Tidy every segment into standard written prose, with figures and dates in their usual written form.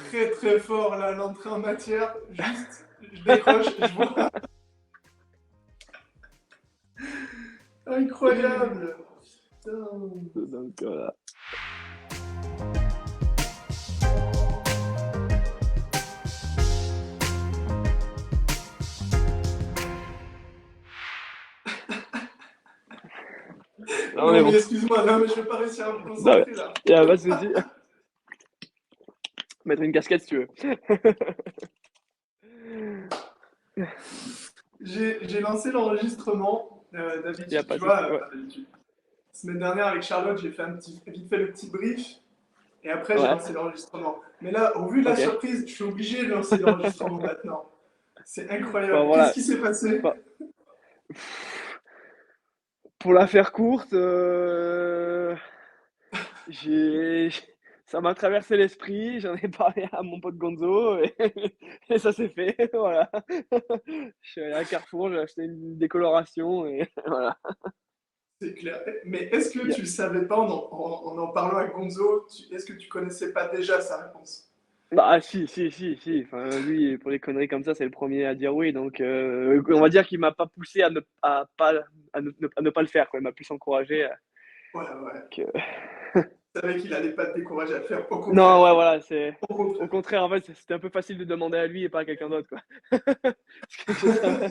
très très fort là, l'entrée en matière. Juste, je décroche, je vois. Incroyable. Putain. Donc voilà. Non mais Non mais bon, excuse-moi, non mais je vais pas réussir à me non, mais concentrer là. y a pas de souci. Mettre une casquette si tu veux. J'ai lancé l'enregistrement. Y a D'habitude, pas tu de souci. vois, Ouais. enfin, d'habitude. Semaine dernière avec Charlotte, j'ai fait vite fait le petit brief et après j'ai Ouais. lancé l'enregistrement. Mais là, au vu de la Ok. surprise, je suis obligé de lancer l'enregistrement maintenant. C'est Bon incroyable. Qu'est-ce voilà. qui s'est passé? Bon, pour la faire courte, j'ai ça m'a traversé l'esprit, j'en ai parlé à mon pote Gonzo et et ça s'est fait, voilà. Je suis allé à Carrefour, j'ai acheté une décoloration et voilà. C'est clair. Mais est-ce que Il y a tu savais pas, en parlant avec Gonzo, est-ce que tu connaissais pas déjà sa réponse? bah, si, enfin, lui, pour les conneries comme ça, c'est le premier à dire oui, donc on va dire qu'il m'a pas poussé à ne pas le faire, quoi. Il m'a plus encouragé, Ouais, ouais. que Je savais qu'il allait pas te décourager à le faire. Au non, contraire. ouais, voilà, c'est Au au contraire. contraire, en fait, c'était un peu facile de demander à lui et pas à quelqu'un d'autre, quoi. Parce que je savais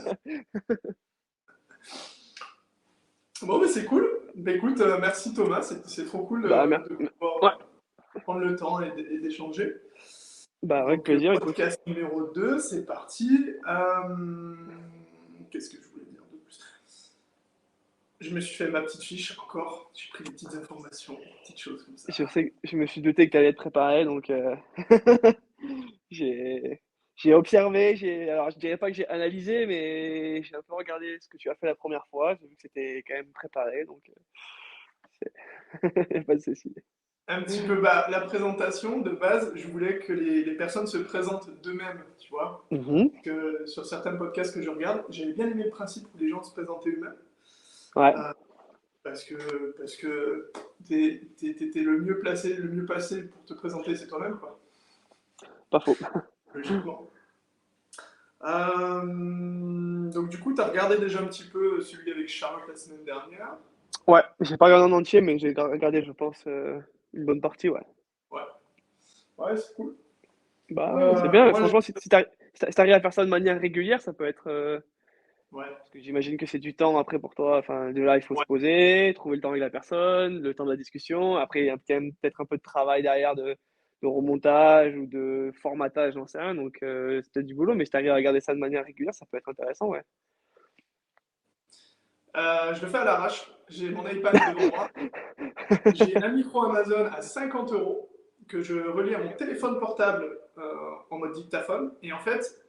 Bon, mais c'est cool. Bah, écoute, merci Thomas. C'est trop cool bah, de pouvoir ouais, prendre le temps et d'échanger. bah, avec Donc, plaisir, écoute. podcast numéro 2, c'est parti. Qu'est-ce que je voulais dire de plus? Je me suis fait ma petite fiche encore. J'ai pris des petites informations, des petites choses comme ça. Je me suis douté que tu allais être préparé, donc j'ai j'ai observé, alors je dirais pas que j'ai analysé, mais j'ai un peu regardé ce que tu as fait la première fois. J'ai vu que c'était quand même préparé, donc y a pas de souci. Un petit peu, bah, la présentation de base, je voulais que les personnes se présentent d'eux-mêmes, tu vois. Mhm. Que sur certains podcasts que je regarde, j'avais bien aimé le principe où les gens se présentaient eux-mêmes. Ouais, Euh, parce que t'es le mieux placé pour te présenter, c'est toi-même, quoi. pas faux. Logiquement. Donc du coup, tu as regardé déjà un petit peu celui avec Charlotte la semaine dernière. Ouais, j'ai pas regardé en entier, mais j'ai regardé, je pense, une bonne partie, ouais. Ouais, ouais, c'est cool. Bah ouais, c'est bien. Moi, Franchement, si t'arrives à faire ça de manière régulière, ça peut être. ouais, Parce que j'imagine que c'est du temps après pour toi. Enfin, de là, il faut se ouais. poser, trouver le temps avec la personne, le temps de la discussion. Après, il y a quand même peut-être un peu de travail derrière de remontage ou de formatage, j'en sais rien. Donc, c'est peut-être du boulot, mais si t'arrives à regarder ça de manière régulière, ça peut être intéressant, ouais. Je le fais à l'arrache. J'ai mon iPad devant moi. J'ai un micro Amazon à 50 euros que je relie à mon téléphone portable en mode dictaphone. Et en fait,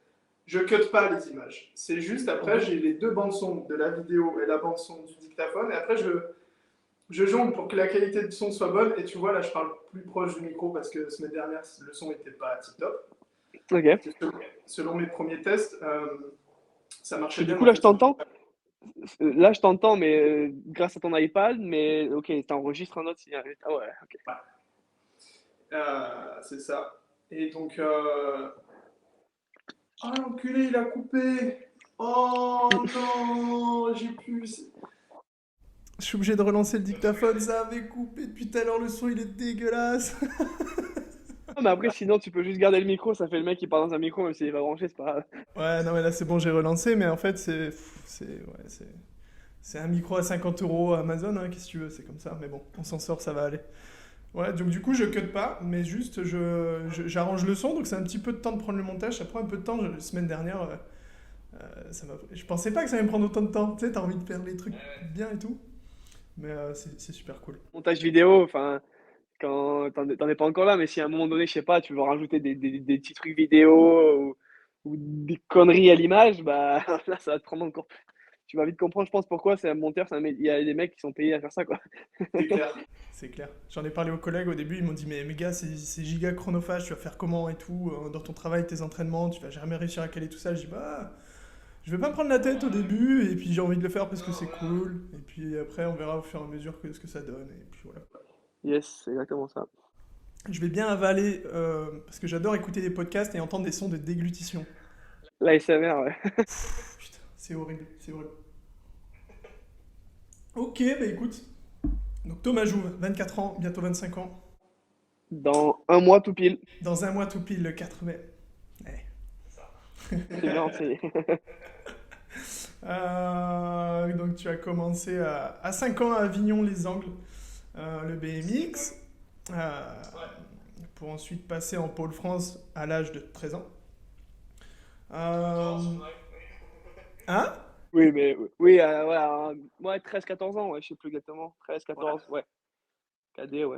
je cut pas les images. C'est juste après, Mhm. j'ai les deux bandes son de la vidéo et la bande son du dictaphone. Et après, je jongle pour que la qualité de son soit bonne. Et tu vois, là, je parle plus proche du micro parce que la semaine dernière, le son n'était pas tip top. Ok. Selon mes premiers tests, ça Parce marchait que du bien coup, dans cette solution. là, je t'entends, mais grâce à ton iPad, mais ok, t'enregistres un autre signal. Ah ouais, ok. Ouais. C'est ça. Et donc, oh l'enculé, il a coupé. Oh non, j'ai plus. Je suis obligé de relancer le dictaphone, ça avait coupé depuis tout à l'heure, le son il est dégueulasse. Ah, mais après, sinon, tu peux juste garder le micro, ça fait le mec qui parle dans un micro, même s'il est pas branché, c'est pas grave. Ouais, non mais là c'est bon, j'ai relancé, mais en fait c'est un micro à 50 euros à Amazon, hein, qu'est-ce que tu veux, c'est comme ça, mais bon, on s'en sort, ça va aller. Ouais, donc du coup je cut pas, mais juste j'arrange le son, donc c'est un petit peu de temps de prendre le montage, ça prend un peu de temps, la semaine dernière, je pensais pas que ça allait me prendre autant de temps, tu sais, t'as envie de faire les trucs bien et tout, mais c'est super cool. Montage vidéo, enfin, quand t'en es pas encore là, mais si à un moment donné, je sais pas, tu veux rajouter des petits trucs vidéo ou des conneries à l'image, bah là, ça va te prendre encore plus. Tu vas vite comprendre, je pense, pourquoi c'est un monteur, il y a des mecs qui sont payés à faire ça, quoi. C'est clair. C'est clair. J'en ai parlé aux collègues au début, ils m'ont dit mais gars, c'est giga chronophage, tu vas faire comment et tout, dans ton travail, tes entraînements, tu vas jamais réussir à caler tout ça. Je dis bah, je vais pas me prendre la tête au début, et puis j'ai envie de le faire parce que c'est cool, et puis après on verra au fur et à mesure ce que ça donne, et puis voilà. Yes, c'est exactement ça. Je vais bien avaler, parce que j'adore écouter des podcasts et entendre des sons de déglutition. L'ASMR, ouais. Putain, c'est horrible, c'est horrible. Ok, bah écoute. Donc Thomas Jouve, 24 ans, bientôt 25 ans. Dans un mois tout pile. Dans un mois tout pile, le 4 mai. Ouais. C'est bien renseigné. Donc tu as commencé à 5 ans à Avignon-les-Angles, le BMX, euh, pour ensuite passer en Pôle France à l'âge de 13 ans. Euh, hein? Oui, mais oui, ouais, 13-14 ans, ouais, je sais plus exactement. 13-14, ouais. Cadet, ouais.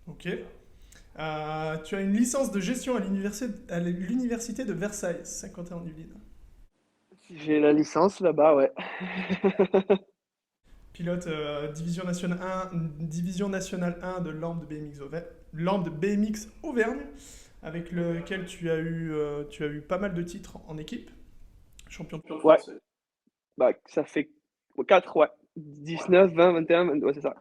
Ok. Tu as une licence de gestion à l'université de Versailles, 51 du Lille. J'ai la licence là-bas, ouais. Pilote division nationale 1 de Lambe de BMX Auvergne, avec lequel tu as eu pas mal de titres en équipe. Champion de Ouais, France. bah, ça fait 4, ouais. 19, 20, 21, 22, ouais, c'est ça.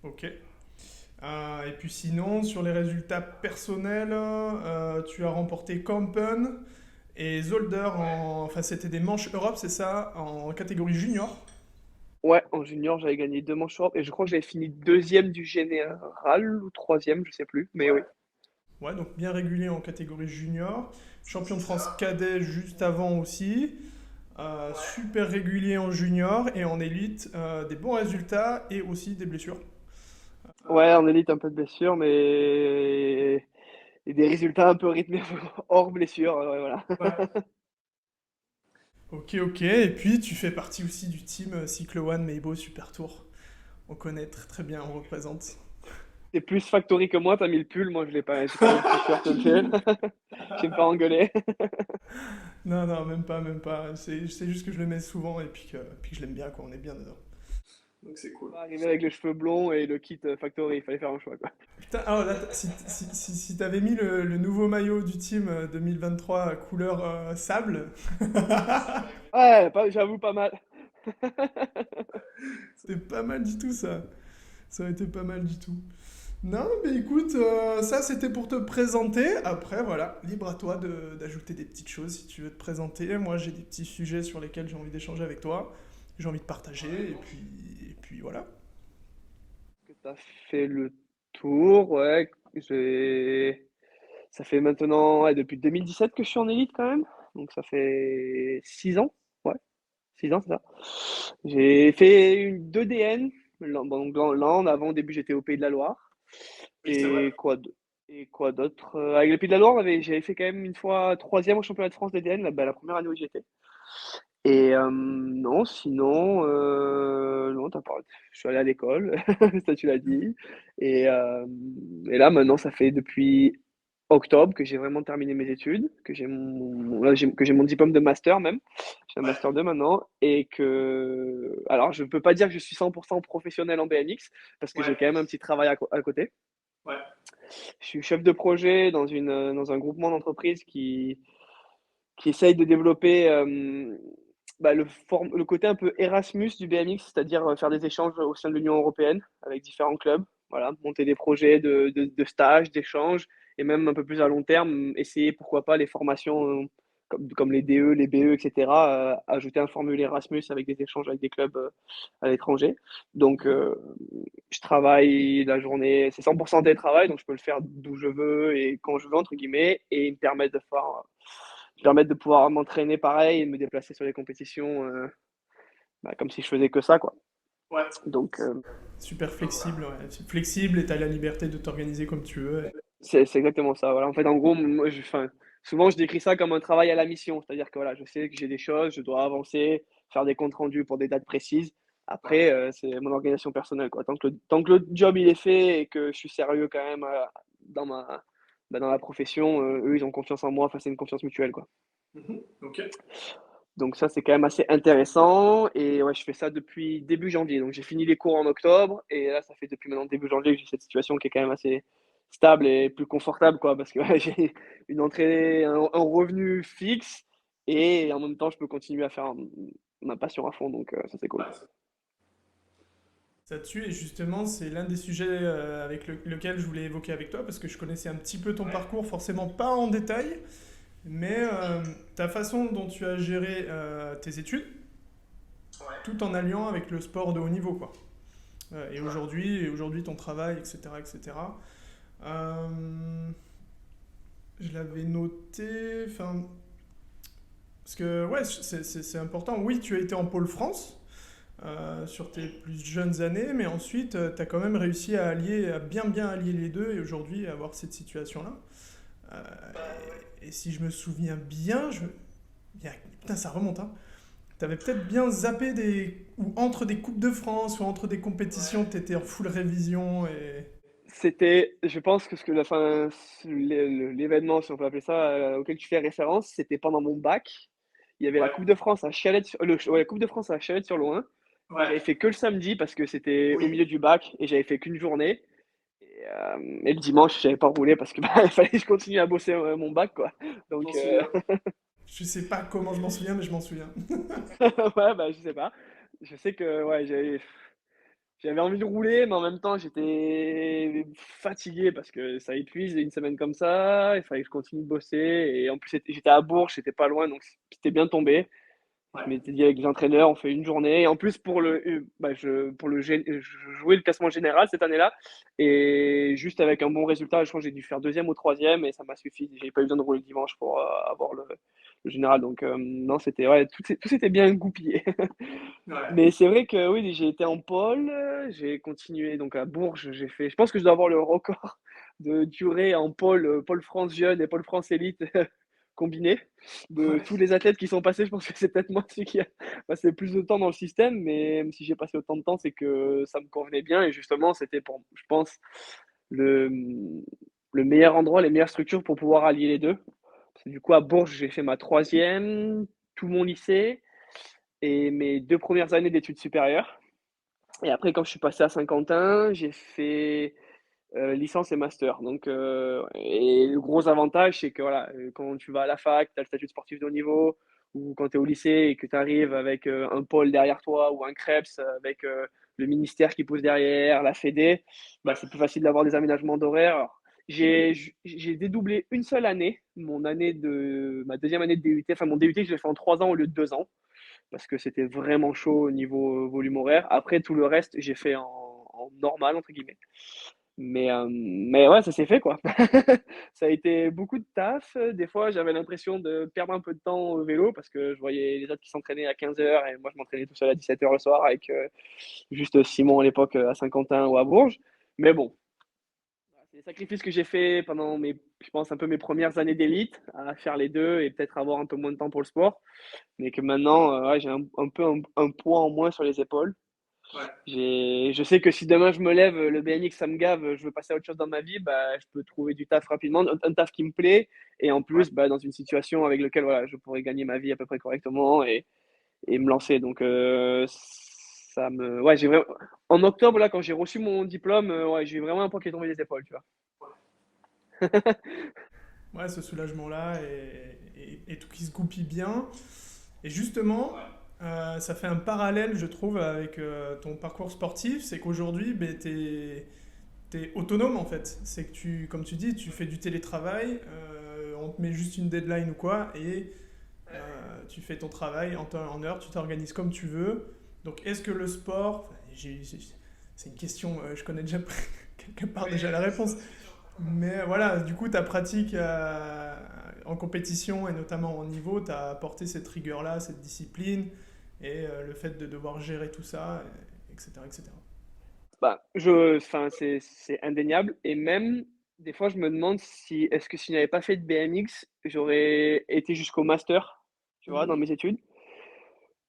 Ok. Et puis sinon, sur les résultats personnels, tu as remporté Kampen et Zolder enfin c'était des manches Europe, c'est ça, en catégorie junior. Ouais, en junior, j'avais gagné 2 manches Europe et je crois que j'avais fini deuxième du général ou troisième, je sais plus, mais oui. Ouais, donc bien régulier en catégorie junior. Champion de France cadet juste avant aussi. Super régulier en junior et en élite, des bons résultats et aussi des blessures. Ouais, en élite, un peu de blessure, mais et des résultats un peu rythmés hors blessure, ouais, voilà. Ouais. Ok, ok. Et puis tu fais partie aussi du team Cyclo One Meibo Super Tour. On connaît très très bien, on représente. T'es plus factory que moi, t'as mis le pull, moi je l'ai pas, j'ai pas mis le t-shirt le pull. Je vais me faire engueuler. Non, non, même pas, même pas. C'est juste que je le mets souvent et puis que je l'aime bien, quoi. On est bien dedans. Donc c'est cool. Arrivé avec les cheveux blonds et le kit factory, il fallait faire un choix, quoi. Putain, ah, là, si t'avais mis le nouveau maillot du team 2023 couleur sable, Ouais, j'avoue pas mal. c'était pas mal du tout ça. Ça aurait été pas mal du tout. Non, mais écoute, ça c'était pour te présenter. Après, voilà, libre à toi d'ajouter des petites choses si tu veux te présenter. Moi, j'ai des petits sujets sur lesquels j'ai envie d'échanger avec toi. J'ai envie de partager, et puis voilà. Que t'as fait le tour, ouais. J'ai... Ça fait maintenant, ouais, depuis 2017 que je suis en élite quand même. Donc ça fait 6 ans. Ouais, 6 ans, c'est ça. J'ai fait 2 DN. Bon, donc Land, avant, au début, j'étais au Pays de la Loire. Oui, c'est vrai. Et quoi d'autre? Avec le Pays de la Loire, j'avais fait quand même une fois troisième au championnat de France DDN, la première année où j'y étais. Et non, sinon, non, t'as pas... je suis allé à l'école, ça tu l'as dit. Et, euh, et là, maintenant, ça fait depuis octobre que j'ai vraiment terminé mes études, que j'ai mon diplôme de master même. J'ai un master 2 maintenant. Et que. Alors, je peux pas dire que je suis 100% professionnel en BMX, parce que j'ai Ouais, quand même un petit travail à côté. ouais. Je suis chef de projet dans un groupement d'entreprises qui essaye de développer bah, le côté un peu Erasmus du BMX, c'est-à-dire faire des échanges au sein de l'Union européenne avec différents clubs, voilà, monter des projets de stages, d'échanges, et même un peu plus à long terme, essayer pourquoi pas les formations comme les DE, les BE, etc., ajouter un formulaire Erasmus avec des échanges avec des clubs à l'étranger. Donc, je travaille la journée, c'est 100% télétravail, donc je peux le faire d'où je veux et quand je veux, entre guillemets, et ils me permettent de pouvoir m'entraîner pareil et de me déplacer sur les compétitions bah, comme si je faisais que ça, quoi. Ouais. Donc, Super flexible, ouais. C'est flexible et t'as la liberté de t'organiser comme tu veux. c'est exactement ça. Voilà. En fait, en gros, moi, enfin, souvent, je décris ça comme un travail à la mission. C'est-à-dire que voilà, je sais que j'ai des choses, je dois avancer, faire des comptes rendus pour des dates précises. Après, c'est mon organisation personnelle, quoi. Tant que le job il est fait et que je suis sérieux quand même dans dans la profession, eux, ils ont confiance en moi. Enfin, c'est une confiance mutuelle, quoi. Mhm. Ok. Donc ça, c'est quand même assez intéressant. Et ouais, je fais ça depuis début janvier. Donc j'ai fini les cours en octobre. Et là, ça fait depuis maintenant début janvier que j'ai cette situation qui est quand même assez stable et plus confortable, quoi. Parce que ouais, j'ai une entrée, un revenu fixe. Et en même temps, je peux continuer à faire ma passion à fond. Donc ça, c'est cool. ça tue, et justement, c'est l'un des sujets avec lequel je voulais évoquer avec toi, parce que je connaissais un petit peu ton parcours, forcément pas en détail, mais ta façon dont tu as géré tes études, tout en alliant avec le sport de haut niveau, quoi. Et aujourd'hui, ton travail, etc., etc. Euh, je l'avais noté, enfin, parce que ouais, c'est important. Oui, tu as été en pôle France sur tes plus jeunes années, mais ensuite, tu as quand même réussi à allier, à bien bien allier les deux, et aujourd'hui, à avoir cette situation-là. Et si je me souviens bien, putain, ça remonte, hein. T'avais peut-être bien zappé ou entre des Coupes de France ou entre des compétitions, t'étais en full révision et. C'était, je pense que enfin, l'événement, si on peut appeler ça, auquel tu fais référence, c'était pendant mon bac. Il y avait la Coupe de France à Chalette, la Coupe de France à Chalette-sur-Loing. J'avais fait que le samedi parce que c'était au milieu du bac et j'avais fait qu'une journée. Et le dimanche, j'avais pas roulé parce que il fallait que je continue à bosser mon bac, quoi. Donc, Je sais pas comment je m'en souviens, mais je m'en souviens. ouais, bah, je sais pas. Je sais que ouais, j'avais envie de rouler, mais en même temps, j'étais fatigué parce que ça épuise une semaine comme ça. Il fallait que je continue de bosser. Et en plus, j'étais à Bourges, j'étais pas loin, donc c'était bien tombé. Je m'étais dit avec les entraîneurs, on fait une journée. Et en plus, je jouais le classement général cette année-là. Et juste avec un bon résultat, je crois que j'ai dû faire deuxième ou troisième et ça m'a suffi. J'ai pas eu besoin de rouler le dimanche pour avoir le général. Donc, non, ouais, tout s'était bien goupillé. Mais c'est vrai que oui, j'ai été en pôle, j'ai continué donc à Bourges, je pense que je dois avoir le record de durée en pôle, pôle France jeune et pôle France élite combiné. De tous les athlètes qui sont passés, je pense que c'est peut-être moi celui qui a passé le plus de temps dans le système, mais même si j'ai passé autant de temps, c'est que ça me convenait bien et justement, c'était pour, je pense, le, le meilleur endroit, les meilleures structures pour pouvoir allier les deux. Parce que du coup, à Bourges, j'ai fait ma troisième, tout mon lycée et mes 2 premières années d'études supérieures. Et après, quand je suis passé à Saint-Quentin, j'ai fait licence et master. Donc, et le gros avantage, c'est que voilà, quand tu vas à la fac, tu as le statut de sportif de haut niveau, ou quand tu es au lycée et que tu arrives avec un pôle derrière toi ou un CREPS avec le ministère qui pousse derrière, la Fédé, bah, c'est plus facile d'avoir des aménagements d'horaire. Alors, j'ai dédoublé une seule année, ma deuxième année de DUT, enfin mon DUT, je l'ai fait en 3 ans au lieu de 2 ans parce que c'était vraiment chaud au niveau volume horaire. Après, tout le reste, j'ai fait en normal, entre guillemets. Mais ouais, ça s'est fait, quoi. Ça a été beaucoup de taf. Des fois, j'avais l'impression de perdre un peu de temps au vélo parce que je voyais les autres qui s'entraînaient à 15 heures et moi, je m'entraînais tout seul à 17 heures le soir avec juste Simon à l'époque à Saint-Quentin ou à Bourges. Mais bon, c'est des sacrifices que j'ai fait pendant je pense, un peu mes premières années d'élite à faire les deux et peut-être avoir un peu moins de temps pour le sport. Mais que maintenant, ouais, j'ai un peu un poids en moins sur les épaules. Je sais que si demain je me lève, le BMX ça me gave, je veux passer à autre chose dans ma vie, bah, je peux trouver du taf rapidement, un taf qui me plaît, et en plus, bah, dans une situation avec laquelle voilà, je pourrais gagner ma vie à peu près correctement et me lancer. Donc, ouais, en octobre, là, quand j'ai reçu mon diplôme, ouais, j'ai eu vraiment un poids qui est tombé des épaules, tu vois. Ouais, ce soulagement-là et tout qui se goupille bien. Et justement, ça fait un parallèle, je trouve, avec ton parcours sportif. C'est qu'aujourd'hui, ben, t'es autonome en fait. C'est que comme tu dis, tu fais du télétravail, on te met juste une deadline ou quoi, et tu fais ton travail en temps et en heure, tu t'organises comme tu veux. Donc est-ce que le sport, c'est une question, je connais déjà quelque part déjà la réponse, mais voilà, du coup ta pratique en compétition et notamment en niveau, t'as apporté cette rigueur-là, cette discipline, et le fait de devoir gérer tout ça, etc. etc. Bah, enfin, c'est indéniable, et même, des fois, je me demande si, est-ce que si je n'avais pas fait de BMX, j'aurais été jusqu'au master, tu vois, dans mes études.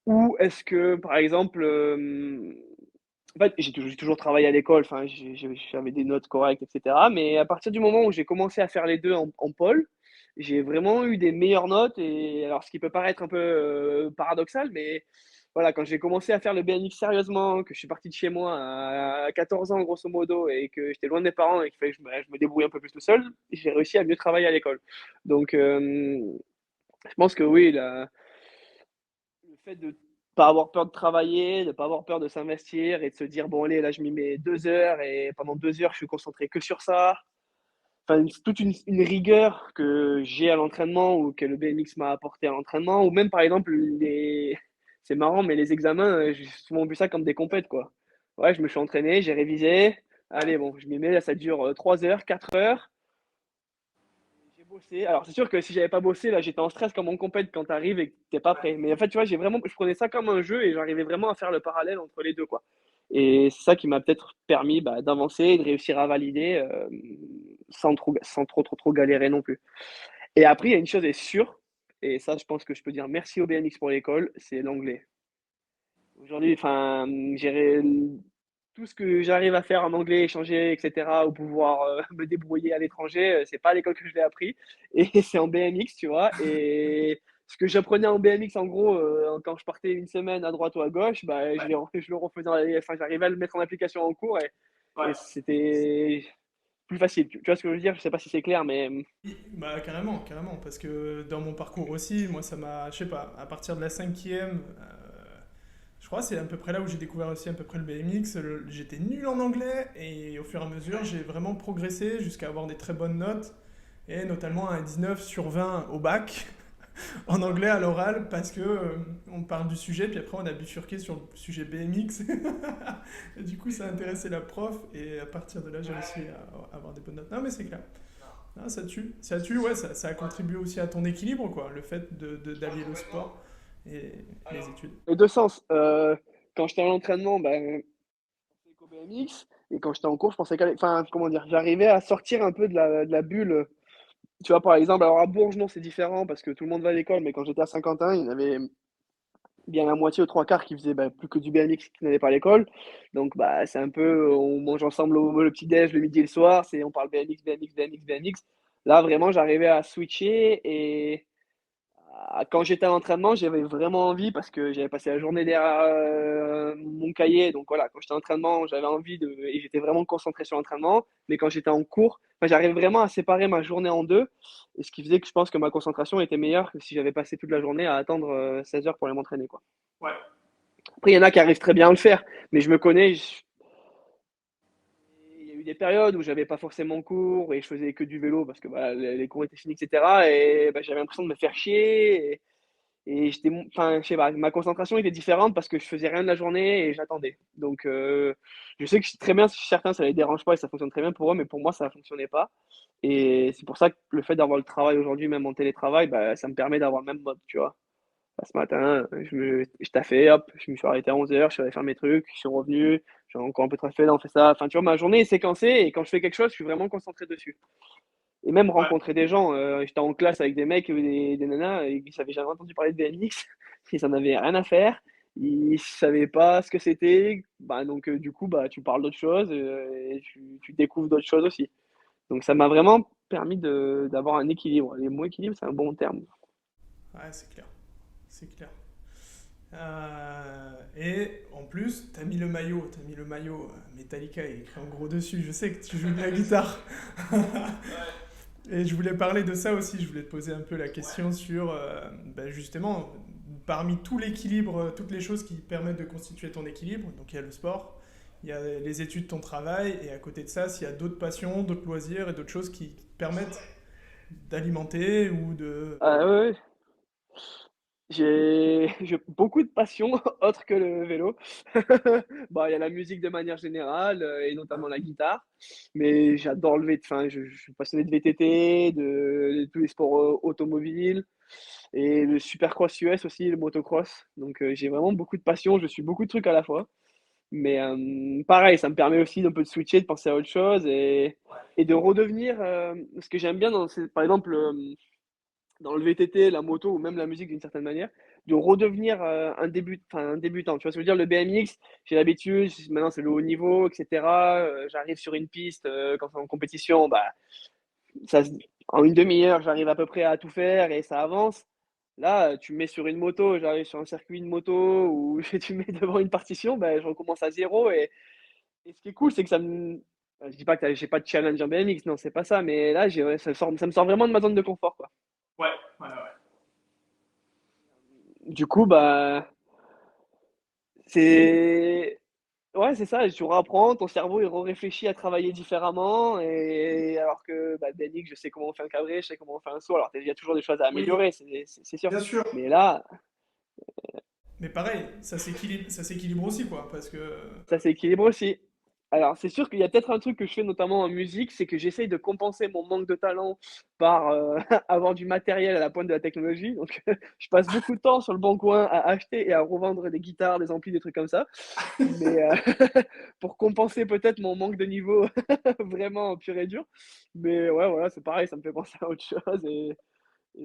Ou est-ce que, par exemple, en fait, j'ai toujours travaillé à l'école, enfin, j'avais des notes correctes, etc. Mais à partir du moment où j'ai commencé à faire les deux en pôle, j'ai vraiment eu des meilleures notes. Et alors, ce qui peut paraître un peu paradoxal, mais voilà, quand j'ai commencé à faire le BMX sérieusement, que je suis parti de chez moi à 14 ans, grosso modo, et que j'étais loin de mes parents et qu'il fallait que je me débrouille un peu plus tout seul, j'ai réussi à mieux travailler à l'école. Donc, je pense que oui, le fait de pas avoir peur de travailler, de pas avoir peur de s'investir et de se dire, bon, allez, là, je m'y mets 2 heures et pendant 2 heures, je suis concentré que sur ça. Enfin, toute une rigueur que j'ai à l'entraînement ou que le BMX m'a apporté à l'entraînement. Ou même, par exemple, c'est marrant, mais les examens, j'ai souvent vu ça comme des compètes, quoi. Ouais, je me suis entraîné, j'ai révisé. Allez, bon, je m'y mets, là, ça dure 3 heures, 4 heures. J'ai bossé. Alors, c'est sûr que si j'avais pas bossé, là, j'étais en stress comme en compète quand t'arrives et que t'es pas prêt. Mais en fait, tu vois, je prenais ça comme un jeu et j'arrivais vraiment à faire le parallèle entre les deux, quoi. Et c'est ça qui m'a peut-être permis d'avancer et de réussir à valider sans trop galérer non plus. Et après, il y a une chose est sûre, et ça, je pense que je peux dire merci au BMX pour l'école, c'est l'anglais. Aujourd'hui, enfin, tout ce que j'arrive à faire en anglais, échanger, etc., ou pouvoir me débrouiller à l'étranger, c'est pas à l'école que je l'ai appris, et c'est en BMX, tu vois. Et ce que j'apprenais en BMX, en gros, quand je partais une semaine à droite ou à gauche, bah, je le refaisais, enfin, j'arrivais à le mettre en application en cours, et c'était plus facile. Tu vois ce que je veux dire? Je sais pas si c'est clair, mais Bah carrément, carrément, parce que dans mon parcours aussi, moi ça m'a, je sais pas, à partir de la cinquième, je crois que c'est à peu près là où j'ai découvert aussi à peu près le BMX, j'étais nul en anglais et au fur et à mesure j'ai vraiment progressé jusqu'à avoir des très bonnes notes et notamment un 19 sur 20 au bac en anglais à l'oral parce que on parle du sujet puis après on a bifurqué sur le sujet BMX et du coup ça a intéressé la prof et à partir de là j'ai réussi à avoir des bonnes notes. Non mais c'est clair. Ah, ça tue, ouais, ça a contribué aussi à ton équilibre, quoi, le fait d'allier le sport et les études. les deux sens. Quand j'étais à l'entraînement, ben, je pensais qu'au BMX, et quand j'étais en cours, je pensais enfin, comment dire, j'arrivais à sortir un peu de la bulle. Tu vois, par exemple, alors à Bourges, non, c'est différent parce que tout le monde va à l'école, mais quand j'étais à Saint-Quentin, il y en avait bien la moitié aux trois quarts qui faisaient plus que du BMX qui n'allaient pas à l'école. Donc, bah, c'est un peu, on mange ensemble le petit-déj, le midi et le soir, on parle BMX, BMX, BMX, BMX. Là, vraiment, j'arrivais à switcher et quand j'étais à l'entraînement, j'avais vraiment envie parce que j'avais passé la journée derrière mon cahier. Donc voilà, quand j'étais à l'entraînement, j'avais envie et j'étais vraiment concentré sur l'entraînement. Mais quand j'étais en cours, enfin, j'arrivais vraiment à séparer ma journée en deux. Et ce qui faisait que je pense que ma concentration était meilleure que si j'avais passé toute la journée à attendre 16 heures pour aller m'entraîner, quoi. Ouais. Après, il y en a qui arrivent très bien à le faire. Mais je me connais, il y a eu des périodes où j'avais pas forcément cours et je faisais que du vélo parce que bah, les cours étaient finis, etc. Et bah, j'avais l'impression de me faire chier. Et j'étais, enfin, je sais pas, ma concentration était différente parce que je faisais rien de la journée et j'attendais. Donc, je sais que très bien, si certains, ça les dérange pas et ça fonctionne très bien pour eux, mais pour moi, ça fonctionnait pas. Et c'est pour ça que le fait d'avoir le travail aujourd'hui, même en télétravail, bah, ça me permet d'avoir le même mode, tu vois. Bah, ce matin, je taffais, hop, je me suis arrêté à 11 heures, je suis allé faire mes trucs, je suis revenu, j'ai encore un peu taffé, là, on fait ça. Enfin, tu vois, ma journée est séquencée et quand je fais quelque chose, je suis vraiment concentré dessus. Et même Ouais. rencontrer des gens. J'étais en classe avec des mecs ou des nanas et ils n'avaient jamais entendu parler de BMX. Ils en avaient rien à faire. Ils savaient pas ce que c'était. Bah, donc, du coup, bah, tu parles d'autres choses et tu découvres d'autres choses aussi. Donc, ça m'a vraiment permis d'avoir un équilibre. Les mots équilibre, c'est un bon terme. Ouais, c'est clair. C'est clair. Et en plus, t'as mis le maillot Metallica et écrit en gros dessus. Je sais que tu joues de la guitare. Et je voulais parler de ça aussi. Je voulais te poser un peu la question sur, bah, justement, parmi tout l'équilibre, toutes les choses qui permettent de constituer ton équilibre. Donc il y a le sport, il y a les études, ton travail, et à côté de ça, s'il y a d'autres passions, d'autres loisirs et d'autres choses qui te permettent d'alimenter ou de... Ouais, ouais. J'ai beaucoup de passions autres que le vélo. Bah, il y a la musique de manière générale et notamment la guitare. Mais j'adore enfin, je suis passionné de VTT, de tous les sports automobiles et le supercross US aussi, le motocross. Donc j'ai vraiment beaucoup de passions, je suis beaucoup de trucs à la fois. Mais pareil, ça me permet aussi d'un peu de switcher, de penser à autre chose et de redevenir. Ce que j'aime bien, par exemple, dans le VTT, la moto ou même la musique d'une certaine manière, de redevenir enfin, un débutant. Tu vois ce que je veux dire? Le BMX, j'ai l'habitude, maintenant c'est le haut niveau, etc. J'arrive sur une piste quand c'est en compétition, bah, en une demi-heure, j'arrive à peu près à tout faire et ça avance. Là, tu me mets sur une moto, j'arrive sur un circuit de moto ou tu me mets devant une partition, bah, je recommence à zéro. Et ce qui est cool, c'est que je dis pas que j'ai pas de challenge en BMX, non, c'est pas ça, mais là, ça me sort vraiment de ma zone de confort, quoi. Ouais, ouais, ouais. Du coup, bah, C'est ouais, c'est ça, et tu reapprends, ton cerveau, il réfléchit à travailler différemment et alors que, bah, Danique, je sais comment on fait un cabré, je sais comment on fait un saut, alors il y a toujours des choses à Oui, améliorer, c'est sûr. bien sûr. Mais là, Mais pareil, ça s'équilibre aussi, quoi, parce que... ça s'équilibre aussi. Alors, c'est sûr qu'il y a peut-être un truc que je fais notamment en musique, c'est que j'essaye de compenser mon manque de talent par avoir du matériel à la pointe de la technologie. Donc, je passe beaucoup de temps sur le bon coin à acheter et à revendre des guitares, des amplis, des trucs comme ça. Mais pour compenser peut-être mon manque de niveau vraiment pur et dur. Mais ouais, voilà, c'est pareil, ça me fait penser à autre chose et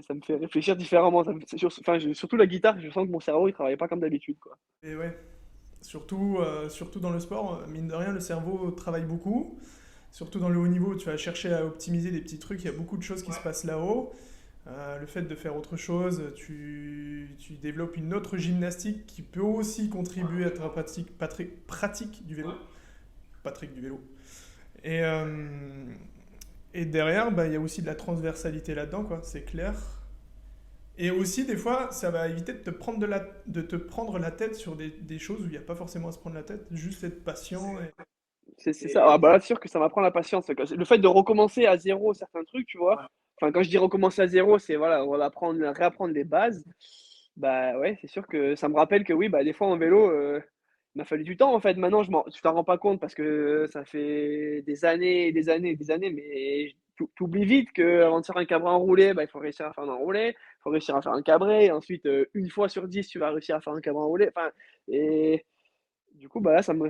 ça me fait réfléchir différemment. Enfin, surtout la guitare, je sens que mon cerveau, il travaille pas comme d'habitude, quoi. Et ouais, surtout dans le sport, mine de rien, le cerveau travaille beaucoup. Surtout dans le haut niveau, tu vas chercher à optimiser des petits trucs, il y a beaucoup de choses qui se passent là-haut. Le fait de faire autre chose, tu développes une autre gymnastique qui peut aussi contribuer à ta pratique du vélo. Patrick du vélo. Et, et derrière, bah, il y a aussi de la transversalité là-dedans, quoi, c'est clair. Et aussi, des fois, ça va éviter de te prendre la tête sur des choses où il n'y a pas forcément à se prendre la tête, juste être patient. C'est ça. Ah bah là, c'est sûr que ça m'apprend la patience. Le fait de recommencer à zéro certains trucs, tu vois. Enfin, quand je dis recommencer à zéro, c'est voilà, on va apprendre, réapprendre les bases. Bah ouais, c'est sûr que ça me rappelle que oui, bah des fois en vélo, il m'a fallu du temps en fait. Maintenant, tu t'en rends pas compte parce que ça fait des années, et des années, et des années, mais t'oublies vite que avant de faire un cabré enroulé, bah, il faut réussir à faire un enroulé, il faut réussir à faire un cabré, et ensuite, une fois sur 10, tu vas réussir à faire un cabré enroulé. Enfin, et du coup, bah là, ça met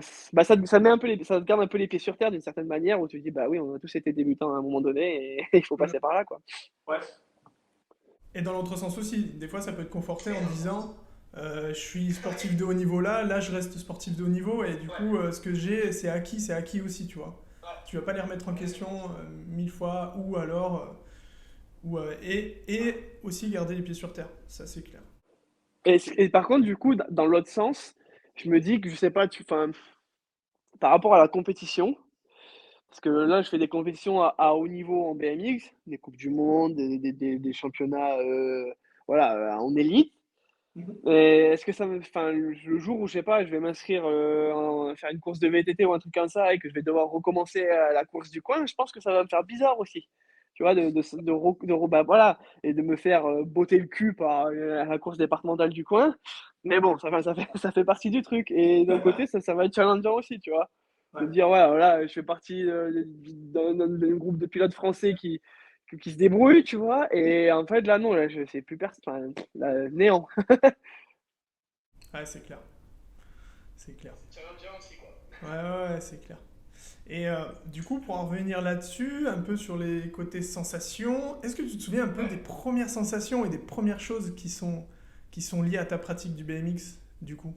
un peu ça te garde un peu les pieds sur terre d'une certaine manière où tu te dis, bah oui, on a tous été débutants à un moment donné et il faut Mm. passer par là, quoi. Et dans l'autre sens aussi, des fois ça peut te conforter en disant je suis sportif de haut niveau là je reste sportif de haut niveau et du coup ce que j'ai c'est acquis aussi, tu vois. Tu vas pas les remettre en question mille fois ou alors et aussi garder les pieds sur terre, ça c'est clair. Et par contre, du coup, dans l'autre sens, je me dis que je sais pas, enfin, par rapport à la compétition, parce que là, je fais des compétitions à haut niveau en BMX, des Coupes du Monde, des championnats voilà, en élite. Mhm. Et est-ce que enfin, le jour où je sais pas, je vais m'inscrire faire une course de VTT ou un truc comme ça et que je vais devoir recommencer la course du coin, je pense que ça va me faire bizarre aussi. Tu vois, bah, voilà, et de me faire botter le cul par la course départementale du coin. Mais bon, ça fait partie du truc. Et d'un côté, ça va être challengeant aussi, tu vois. De Ouais. dire, ouais, voilà, je fais partie d'un groupe de pilotes français qui se débrouillent, tu vois. Et en fait, là, non, là, je sais plus personne. Enfin, là, néant. Ouais, c'est clair. C'est clair. Ouais, ouais, ouais, c'est clair. Et du coup, pour en revenir là-dessus, un peu sur les côtés sensations, est-ce que tu te souviens un peu des premières sensations et des premières choses qui sont liées à ta pratique du BMX, du coup?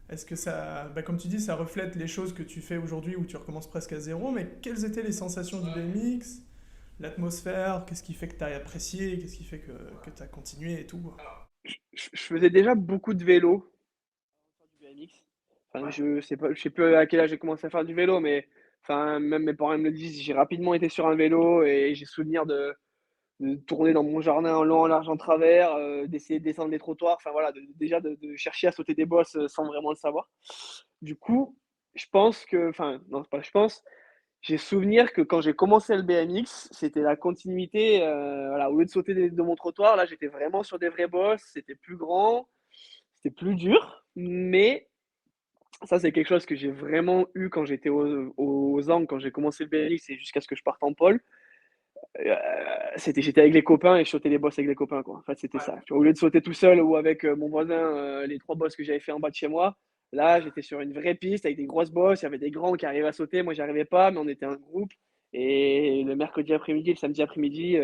Est-ce que ça, bah, comme tu dis, ça reflète les choses que tu fais aujourd'hui où tu recommences presque à zéro, mais quelles étaient les sensations du BMX, l'atmosphère, qu'est-ce qui fait que tu as apprécié, qu'est-ce qui fait que tu as continué et tout? Je faisais déjà beaucoup de vélo, du BMX. Enfin, je sais plus à quel âge j'ai commencé à faire du vélo, mais enfin, même mes parents me le disent, j'ai rapidement été sur un vélo et j'ai souvenir de tourner dans mon jardin en long, en large, en travers, d'essayer de descendre les trottoirs, enfin voilà, déjà de chercher à sauter des bosses sans vraiment le savoir. Du coup, je pense que, enfin, non, c'est pas je pense, j'ai souvenir que quand j'ai commencé le BMX, c'était la continuité, voilà, au lieu de sauter de mon trottoir, là, j'étais vraiment sur des vraies bosses, c'était plus grand, c'était plus dur, mais ça, c'est quelque chose que j'ai vraiment eu quand j'étais aux Angles, quand j'ai commencé le BMX et jusqu'à ce que je parte en pôle. J'étais avec les copains et je sautais les bosses avec les copains, quoi. En fait, c'était ça. Tu vois, au lieu de sauter tout seul ou avec mon voisin, les trois bosses que j'avais fait en bas de chez moi, là, j'étais sur une vraie piste avec des grosses bosses. Il y avait des grands qui arrivaient à sauter. Moi, j'arrivais pas, mais on était un groupe. Et le mercredi après-midi, le samedi après-midi,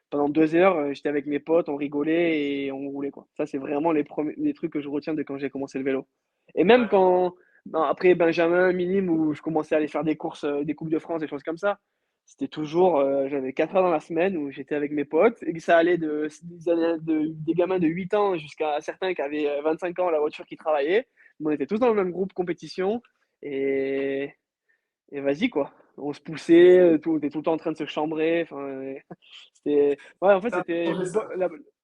pendant 2 heures, j'étais avec mes potes, on rigolait et on roulait, quoi. Ça, c'est vraiment les trucs que je retiens de quand j'ai commencé le vélo. Et même quand, non, après Benjamin, minime, où je commençais à aller faire des courses, des Coupes de France, des choses comme ça, c'était toujours, j'avais 4 heures dans la semaine où j'étais avec mes potes et que ça allait des gamins de 8 ans jusqu'à certains qui avaient 25 ans, la voiture qui travaillait. On était tous dans le même groupe compétition et, et vas-y quoi. On se poussait, on était tout le temps en train de se chambrer. Enfin, ouais, en fait, c'était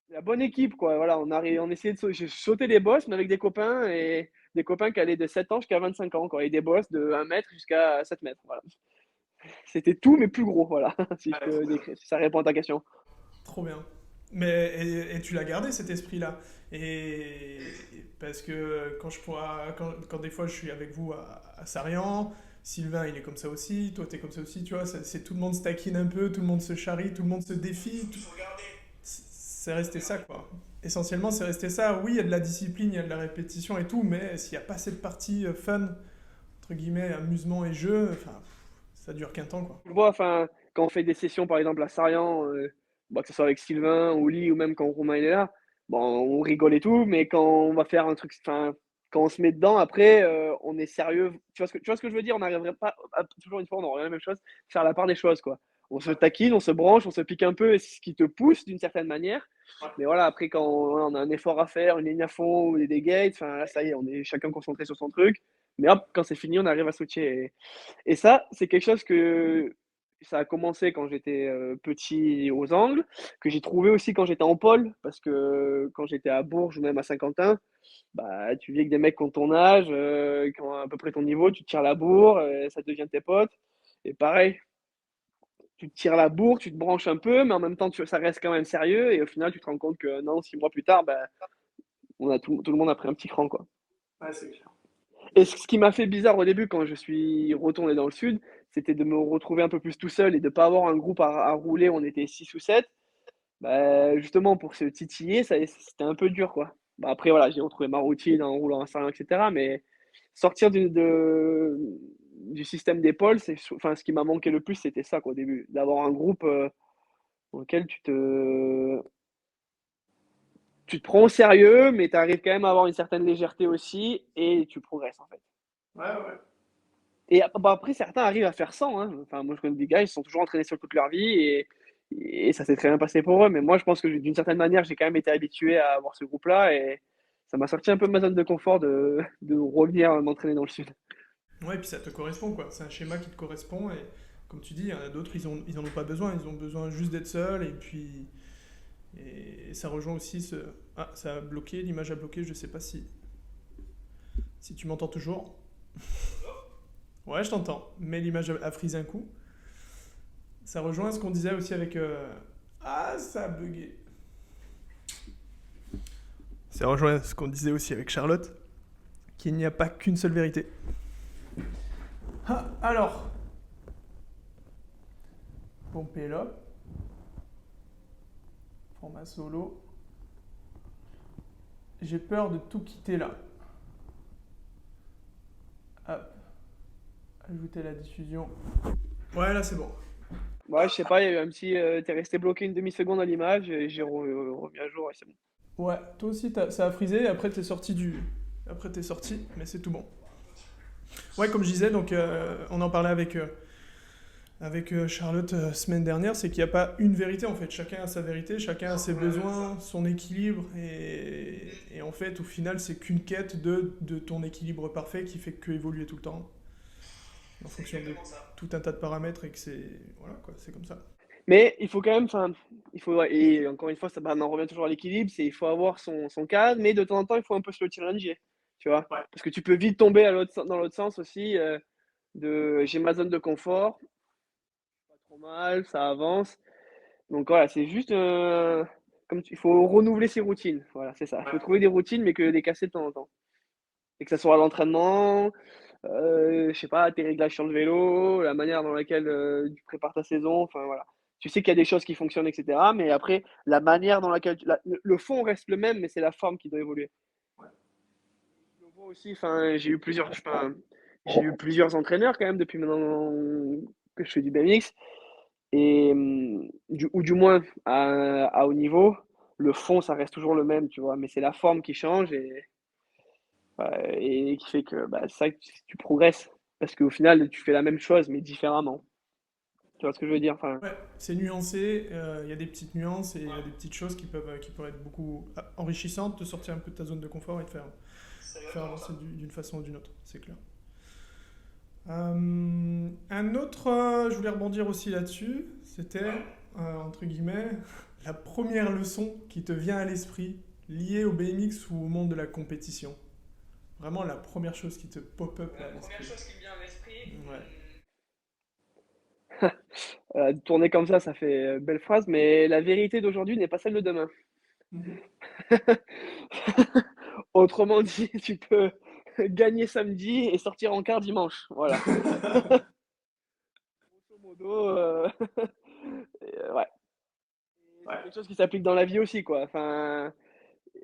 la bonne équipe quoi. Voilà, on essayait de sauter les bosses, mais avec des copains et des copains qui allaient de 7 ans jusqu'à 25 ans, quoi, et des boss de 1 mètre jusqu'à 7 mètres. Voilà. C'était tout, mais plus gros, voilà, si je peux décrire, si ça répond à ta question. Trop bien. Mais et tu l'as gardé cet esprit-là. Et parce que quand des fois je suis avec vous à Sarian, Sylvain il est comme ça aussi, toi t'es comme ça aussi, tu vois, c'est tout le monde se taquine un peu, tout le monde se charrie, tout le monde se défie. C'est resté ça quoi. Essentiellement c'est resté ça. Oui, il y a de la discipline, il y a de la répétition et tout, mais s'il n'y a pas cette partie fun, entre guillemets, amusement et jeu, enfin, ça dure qu'un temps quoi. Tu vois, enfin, quand on fait des sessions, par exemple, à Sarian, bah, que ce soit avec Sylvain ou Lee ou même quand Romain il est là, bon, on rigole et tout, mais quand on va faire un truc, enfin, quand on se met dedans, après, on est sérieux. Tu vois ce que je veux dire? On n'arriverait pas, toujours une fois, on aurait la même chose, faire la part des choses, quoi. On se taquine, on se branche, on se pique un peu, et c'est ce qui te pousse d'une certaine manière. Mais voilà, après, quand on a un effort à faire, une ligne à fond ou des gates, enfin, là, ça y est, on est chacun concentré sur son truc. Mais hop, quand c'est fini, on arrive à switcher. Et ça, c'est quelque chose que ça a commencé quand j'étais, petit aux Angles, que j'ai trouvé aussi quand j'étais en pôle, parce que quand j'étais à Bourges ou même à Saint-Quentin, bah, tu vis avec des mecs qui ont ton âge, qui ont à peu près ton niveau, tu te tires la bourre, ça devient tes potes. Et pareil, tu te tires la bourre, tu te branches un peu, mais en même temps, ça reste quand même sérieux. Et au final, tu te rends compte que non, 6 mois plus tard, bah, tout le monde a pris un petit cran, quoi. Ouais, c'est clair. Et ce qui m'a fait bizarre au début quand je suis retourné dans le sud, c'était de me retrouver un peu plus tout seul et de pas avoir un groupe à rouler. On était 6 ou 7. Bah, justement, pour se titiller, c'était un peu dur, quoi. Bah, après, voilà, j'ai retrouvé ma routine en roulant un salon, etc. Mais sortir du système d'épaule, enfin, ce qui m'a manqué le plus, c'était ça, quoi, au début. D'avoir un groupe auquel tu te prends au sérieux, mais tu arrives quand même à avoir une certaine légèreté aussi et tu progresses, en fait. Ouais, ouais. Et bah, après, certains arrivent à faire sans, hein. Enfin, moi, je connais des gars, ils se sont toujours entraînés sur toute leur vie et ça s'est très bien passé pour eux. Mais moi, je pense que d'une certaine manière, j'ai quand même été habitué à avoir ce groupe-là et ça m'a sorti un peu de ma zone de confort de revenir m'entraîner dans le sud. Ouais, et puis ça te correspond, quoi. C'est un schéma qui te correspond, et comme tu dis, il y en a d'autres, ils en ont pas besoin, ils ont besoin juste d'être seuls, et puis... Et ça rejoint aussi ce... Ah, ça a bloqué, l'image a bloqué, je sais pas si tu m'entends toujours. Ouais, je t'entends, mais l'image a frisé un coup. Ça rejoint ce qu'on disait aussi avec... Ah, ça a bugué. Ça rejoint ce qu'on disait aussi avec Charlotte, qu'il n'y a pas qu'une seule vérité. Ah, alors, pomper là. Format solo. J'ai peur de tout quitter là. Hop. Ajouter la diffusion. Ouais, là c'est bon. Ouais, je sais pas, il y a eu un petit. T'es resté bloqué une demi-seconde à l'image et j'ai remis à jour et c'est bon. Ouais, toi aussi ça a frisé, et après t'es sorti Après t'es sorti, mais c'est tout bon. Ouais, comme je disais, donc on en parlait avec Charlotte semaine dernière, c'est qu'il n'y a pas une vérité en fait. Chacun a sa vérité, chacun a ses besoins, son équilibre, et en fait, au final, c'est qu'une quête de ton équilibre parfait qui fait que évoluer tout le temps en fonction de tout un tas de paramètres, et que c'est voilà quoi, c'est comme ça. Mais il faut quand même, enfin, ouais, et encore une fois, ça, bah, on en revient toujours à l'équilibre, c'est il faut avoir son cadre, mais de temps en temps, il faut un peu se le challenger, tu vois. Ouais. Parce que tu peux vite tomber dans l'autre sens aussi, j'ai ma zone de confort, pas trop mal, ça avance. Donc voilà, c'est juste, il faut renouveler ses routines, voilà, c'est ça. Il faut trouver des routines, mais que les casser de temps en temps. Et que ça soit à l'entraînement, je sais pas, tes réglages sur le vélo, la manière dans laquelle tu prépares ta saison, enfin voilà. Tu sais qu'il y a des choses qui fonctionnent, etc. Mais après, la manière dans laquelle le fond reste le même, mais c'est la forme qui doit évoluer. Je le vois aussi, enfin, j'ai eu plusieurs entraîneurs quand même depuis maintenant que je fais du BMX. Et ou du moins à haut niveau, le fond, ça reste toujours le même, tu vois. Mais c'est la forme qui change et qui fait que bah, c'est ça que tu progresses. Parce qu'au final, tu fais la même chose, mais différemment. Tu vois ce que je veux dire? Enfin, Ouais, c'est nuancé, il y a des petites nuances et il y a des petites choses qui peuvent être beaucoup enrichissantes, de sortir un peu de ta zone de confort et de faire avancer d'une façon ou d'une autre, c'est clair. Un autre, je voulais rebondir aussi là-dessus, c'était, entre guillemets, la première leçon qui te vient à l'esprit liée au BMX ou au monde de la compétition. Vraiment la première chose qui te pop-up La à première l'esprit. chose qui me vient à l'esprit, Ouais. tourner comme ça fait belle phrase, mais la vérité d'aujourd'hui n'est pas celle de demain. Mhm. Autrement dit, tu peux gagner samedi et sortir en quart dimanche. Voilà. Grosso modo, ouais. C'est Ouais. quelque chose qui s'applique dans la vie aussi, quoi. Enfin,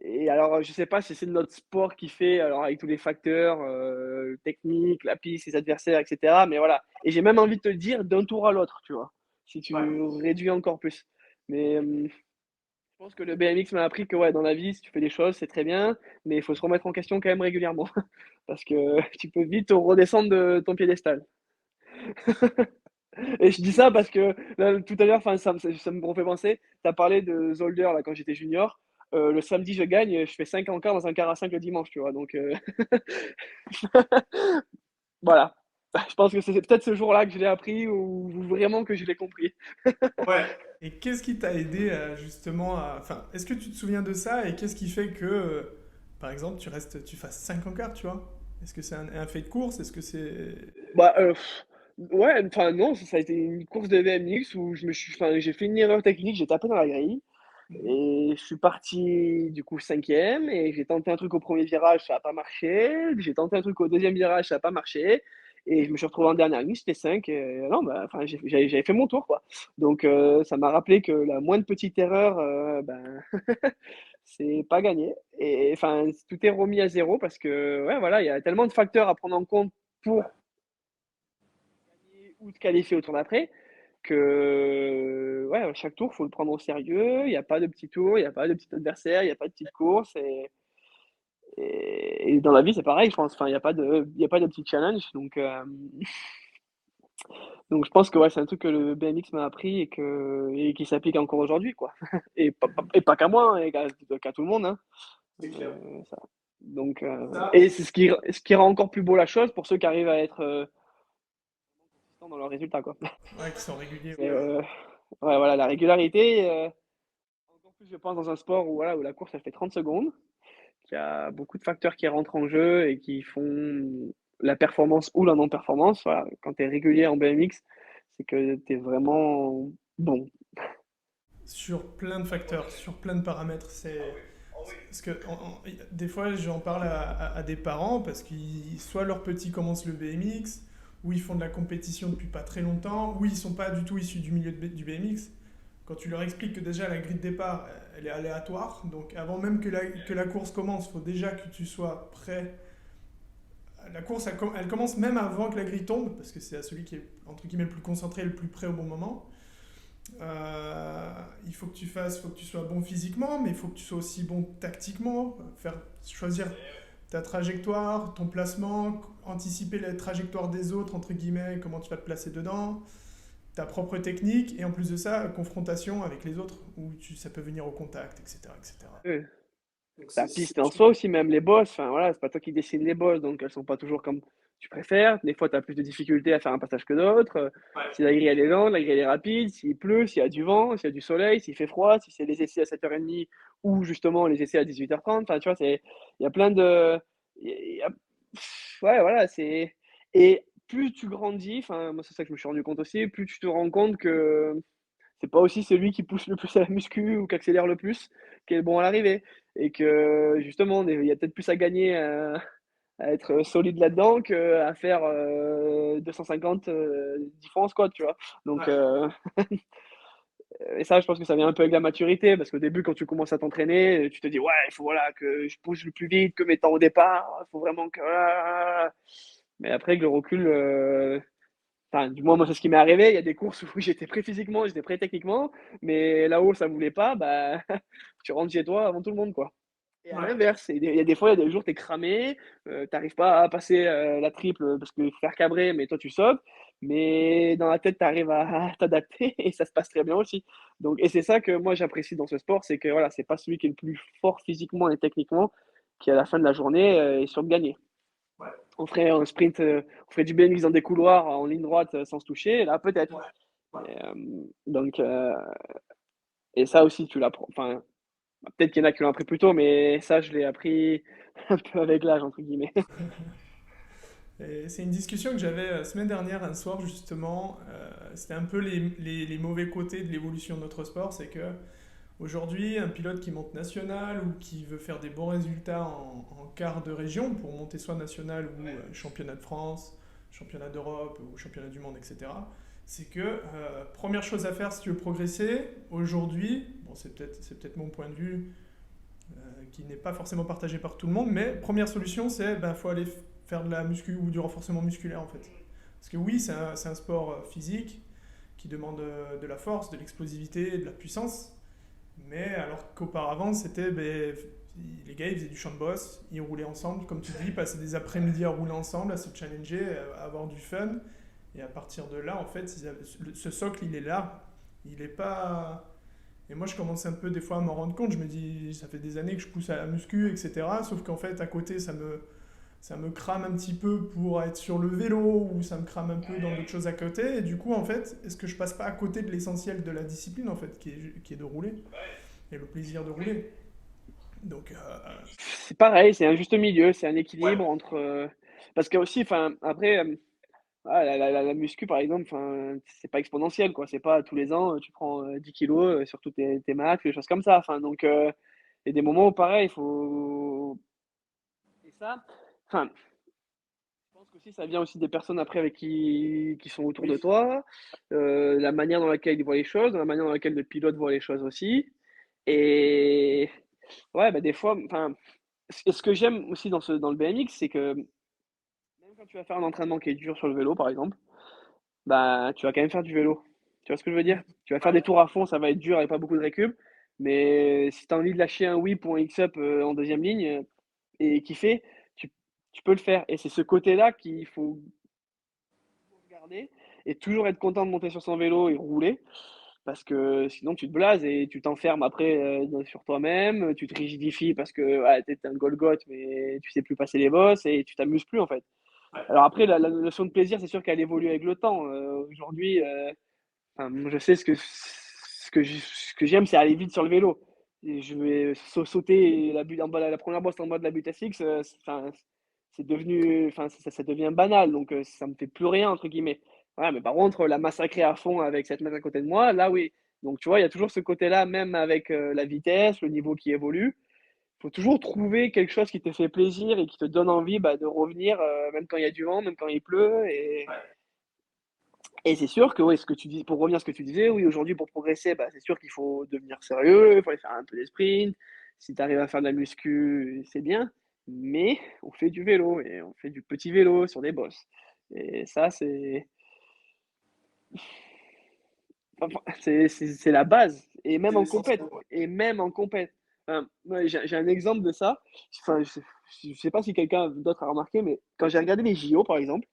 et alors, je sais pas si c'est notre sport qui fait, alors avec tous les facteurs techniques, la piste, les adversaires, etc. Mais voilà. Et j'ai même envie de te dire d'un tour à l'autre, tu vois, si Ouais. tu réduis encore plus. Mais je pense que le BMX m'a appris que ouais, dans la vie, si tu fais des choses, c'est très bien, mais il faut se remettre en question quand même régulièrement. Parce que tu peux vite redescendre de ton piédestal. Et je dis ça parce que là, tout à l'heure, enfin, ça me refait penser, tu as parlé de Zolder là, quand j'étais junior. Le samedi, je gagne, je fais 5 en quart dans un quart à 5 le dimanche, tu vois. Donc voilà. Je pense que c'est peut-être ce jour-là que je l'ai appris ou vraiment que je l'ai compris. Ouais. Et qu'est-ce qui t'a aidé justement à... Enfin, est-ce que tu te souviens de ça et qu'est-ce qui fait que, par exemple, tu fasses 5 encarts, tu vois? Est-ce que c'est un fait de course? Est-ce que c'est... Bah, ouais, enfin non, ça a été une course de BMX où enfin, j'ai fait une erreur technique, j'ai tapé dans la grille. Mhm. Et je suis parti du coup cinquième et j'ai tenté un truc au premier virage, ça n'a pas marché. J'ai tenté un truc au deuxième virage, ça n'a pas marché. Et je me suis retrouvé en dernière ligne, j'étais 5. Et, non, bah, enfin, j'avais fait mon tour, quoi. Donc ça m'a rappelé que la moindre petite erreur, ben, c'est pas gagné. Et enfin, tout est remis à zéro parce que, ouais, voilà, il y a tellement de facteurs à prendre en compte pour gagner ou te qualifier au tour d'après que ouais, chaque tour, faut le prendre au sérieux. Il n'y a pas de petits tours, il n'y a pas de petit adversaire, il n'y a pas de petites courses. Et dans la vie, c'est pareil, je pense. Enfin, il y a pas de petit challenge. Donc, je pense que ouais, c'est un truc que le BMX m'a appris et qui s'applique encore aujourd'hui, quoi. Et pas qu'à moi, hein, et qu'à tout le monde. Hein. C'est clair. Ça. Donc, Ça, et c'est ce qui rend encore plus beau la chose pour ceux qui arrivent à être consistants dans leurs résultats, quoi. ouais, qui sont réguliers. C'est, ouais, voilà, la régularité. Encore plus, je pense, dans un sport où, voilà, où la course, elle fait 30 secondes, qu'il y a beaucoup de facteurs qui rentrent en jeu et qui font la performance ou la non-performance. Voilà. Quand tu es régulier en BMX, c'est que tu es vraiment bon. Sur plein de facteurs, sur plein de paramètres. Parce que des fois, j'en parle à des parents parce que soit leurs petits commencent le BMX, ou ils font de la compétition depuis pas très longtemps, ou ils sont pas du tout issus du milieu du BMX. Quand tu leur expliques que déjà la grille de départ, elle est aléatoire, donc avant même que la course commence, il faut déjà que tu sois prêt. La course, elle commence même avant que la grille tombe, parce que c'est à celui qui est entre guillemets le plus concentré, le plus prêt au bon moment. Faut que tu sois bon physiquement, mais il faut que tu sois aussi bon tactiquement. Choisir ta trajectoire, ton placement, anticiper la trajectoire des autres, entre guillemets, comment tu vas te placer dedans, ta propre technique, et en plus de ça, confrontation avec les autres, où ça peut venir au contact, etc. etc. Euh, Donc La piste en soi aussi, même les bosses, enfin voilà, c'est pas toi qui dessines les bosses, donc elles sont pas toujours comme tu préfères. Des fois, tu as plus de difficultés à faire un passage que d'autres. Si la grille elle est lente, la grille elle est rapide, s'il pleut, s'il y a du vent, s'il y a du soleil, s'il fait froid, si c'est les essais à 7h30 ou justement les essais à 18h30. Enfin, tu vois, il y a plein de. il y a- Ouais, voilà, c'est. Et plus tu grandis, enfin, moi c'est ça que je me suis rendu compte aussi, plus tu te rends compte que c'est pas aussi celui qui pousse le plus à la muscu ou qui accélère le plus qui est le bon à l'arrivée. Et que justement, il y a peut-être plus à gagner à être solide là-dedans qu'à faire 250 10 fois en squat, tu vois. Donc, Ouais. et ça, je pense que ça vient un peu avec la maturité, parce qu'au début, quand tu commences à t'entraîner, tu te dis, ouais, il faut voilà, que je pousse le plus vite que mes temps au départ, il faut vraiment que. Mais après, avec le recul, enfin, du moins, moi, c'est ce qui m'est arrivé. Il y a des courses où j'étais prêt physiquement, j'étais prêt techniquement, mais là-haut, ça voulait pas, bah, tu rentres chez toi avant tout le monde, quoi. Et à Ouais. l'inverse, il y a des fois, il y a des jours, t'es cramé, t'arrives pas à passer la triple parce qu'il faut faire cabrer, mais toi, tu sautes. Mais dans la tête, t'arrives à t'adapter et ça se passe très bien aussi. Donc, et c'est ça que moi, j'apprécie dans ce sport, c'est que voilà, c'est pas celui qui est le plus fort physiquement et techniquement qui, à la fin de la journée, est sûr de gagner. Ouais. On ferait un sprint, on ferait du BMX dans des couloirs en ligne droite sans se toucher, là peut-être. Ouais. Ouais. Et, donc, et ça aussi, tu l'apprends. Enfin, Peut-être qu'il y en a qui l'ont appris plus tôt, mais ça, je l'ai appris un peu avec l'âge, entre guillemets. Et c'est une discussion que j'avais semaine dernière, un soir justement. C'était un peu les mauvais côtés de l'évolution de notre sport. C'est que aujourd'hui, un pilote qui monte national ou qui veut faire des bons résultats en quart de région pour monter soit national ou championnat de France, championnat d'Europe ou championnat du monde, etc. C'est que première chose à faire si tu veux progresser aujourd'hui, bon c'est peut-être mon point de vue qui n'est pas forcément partagé par tout le monde, mais première solution c'est ben faut aller faire de la muscu ou du renforcement musculaire en fait. Parce que oui c'est un sport physique qui demande de la force, de l'explosivité, de la puissance, mais alors qu'auparavant, c'était. Ben, les gars, ils faisaient du champ de boss, ils roulaient ensemble, comme tu dis, passaient des après-midi à rouler ensemble, à se challenger, à avoir du fun. Et à partir de là, en fait, ce socle, il est là. Il est pas. Et moi, je commence un peu des fois à m'en rendre compte. Je me dis, ça fait des années que je pousse à la muscu, etc. Sauf qu'en fait, à côté, ça me crame un petit peu pour être sur le vélo, ou ça me crame un peu dans d'autres choses à côté. Et du coup, en fait, est-ce que je passe pas à côté de l'essentiel de la discipline, en fait, qui est de rouler et le plaisir de rouler. Donc, C'est pareil, c'est un juste milieu, c'est un équilibre entre. Parce que aussi, enfin, après, la muscu, par exemple, enfin, c'est pas exponentiel, quoi. C'est pas tous les ans, tu prends 10 kilos sur tous tes max, des choses comme ça. Enfin, donc, il y a des moments où, pareil, il faut. Et ça, enfin, je pense qu'aussi, ça vient aussi des personnes après avec qui sont autour de toi, la manière dans laquelle ils voient les choses, la manière dans laquelle le pilote voit les choses aussi. Et ouais, bah, des fois, enfin, ce que j'aime aussi dans le BMX, c'est que même quand tu vas faire un entraînement qui est dur sur le vélo, par exemple, bah, tu vas quand même faire du vélo. Tu vois ce que je veux dire? Tu vas faire des tours à fond, ça va être dur avec pas beaucoup de récup. Mais si tu as envie de lâcher un whip ou un X-up en deuxième ligne et kiffer, tu, tu peux le faire. Et c'est ce côté-là qu'il faut garder et toujours être content de monter sur son vélo et rouler. Parce que sinon, tu te blases et tu t'enfermes après sur toi-même, tu te rigidifies parce que ouais, t'es un Golgoth, mais tu sais plus passer les bosses et tu t'amuses plus en fait. Alors après, la notion de plaisir, c'est sûr qu'elle évolue avec le temps. Aujourd'hui, enfin, moi, je sais ce que j'aime, c'est aller vite sur le vélo. Et je vais sauter la première bosse en bas de la butte à six, enfin, c'est devenu, enfin, ça devient banal, donc ça me fait plus rien entre guillemets. Ouais, mais par contre, la massacrer à fond avec cette mètres à côté de moi, là oui. Donc tu vois, il y a toujours ce côté-là, même avec la vitesse, le niveau qui évolue. Il faut toujours trouver quelque chose qui te fait plaisir et qui te donne envie bah, de revenir, même quand il y a du vent, même quand il pleut. Et c'est sûr que, oui, ce que tu dis, pour revenir à ce que tu disais, oui, aujourd'hui, pour progresser, bah, c'est sûr qu'il faut devenir sérieux, il faut aller faire un peu des sprints. Si tu arrives à faire de la muscu, c'est bien. Mais on fait du vélo et on fait du petit vélo sur des bosses. Et ça, c'est la base. Et même en compète. Et même en compète. Enfin, moi, j'ai un exemple de ça. Enfin, je sais pas si quelqu'un d'autre a remarqué, mais quand j'ai regardé les JO, par exemple,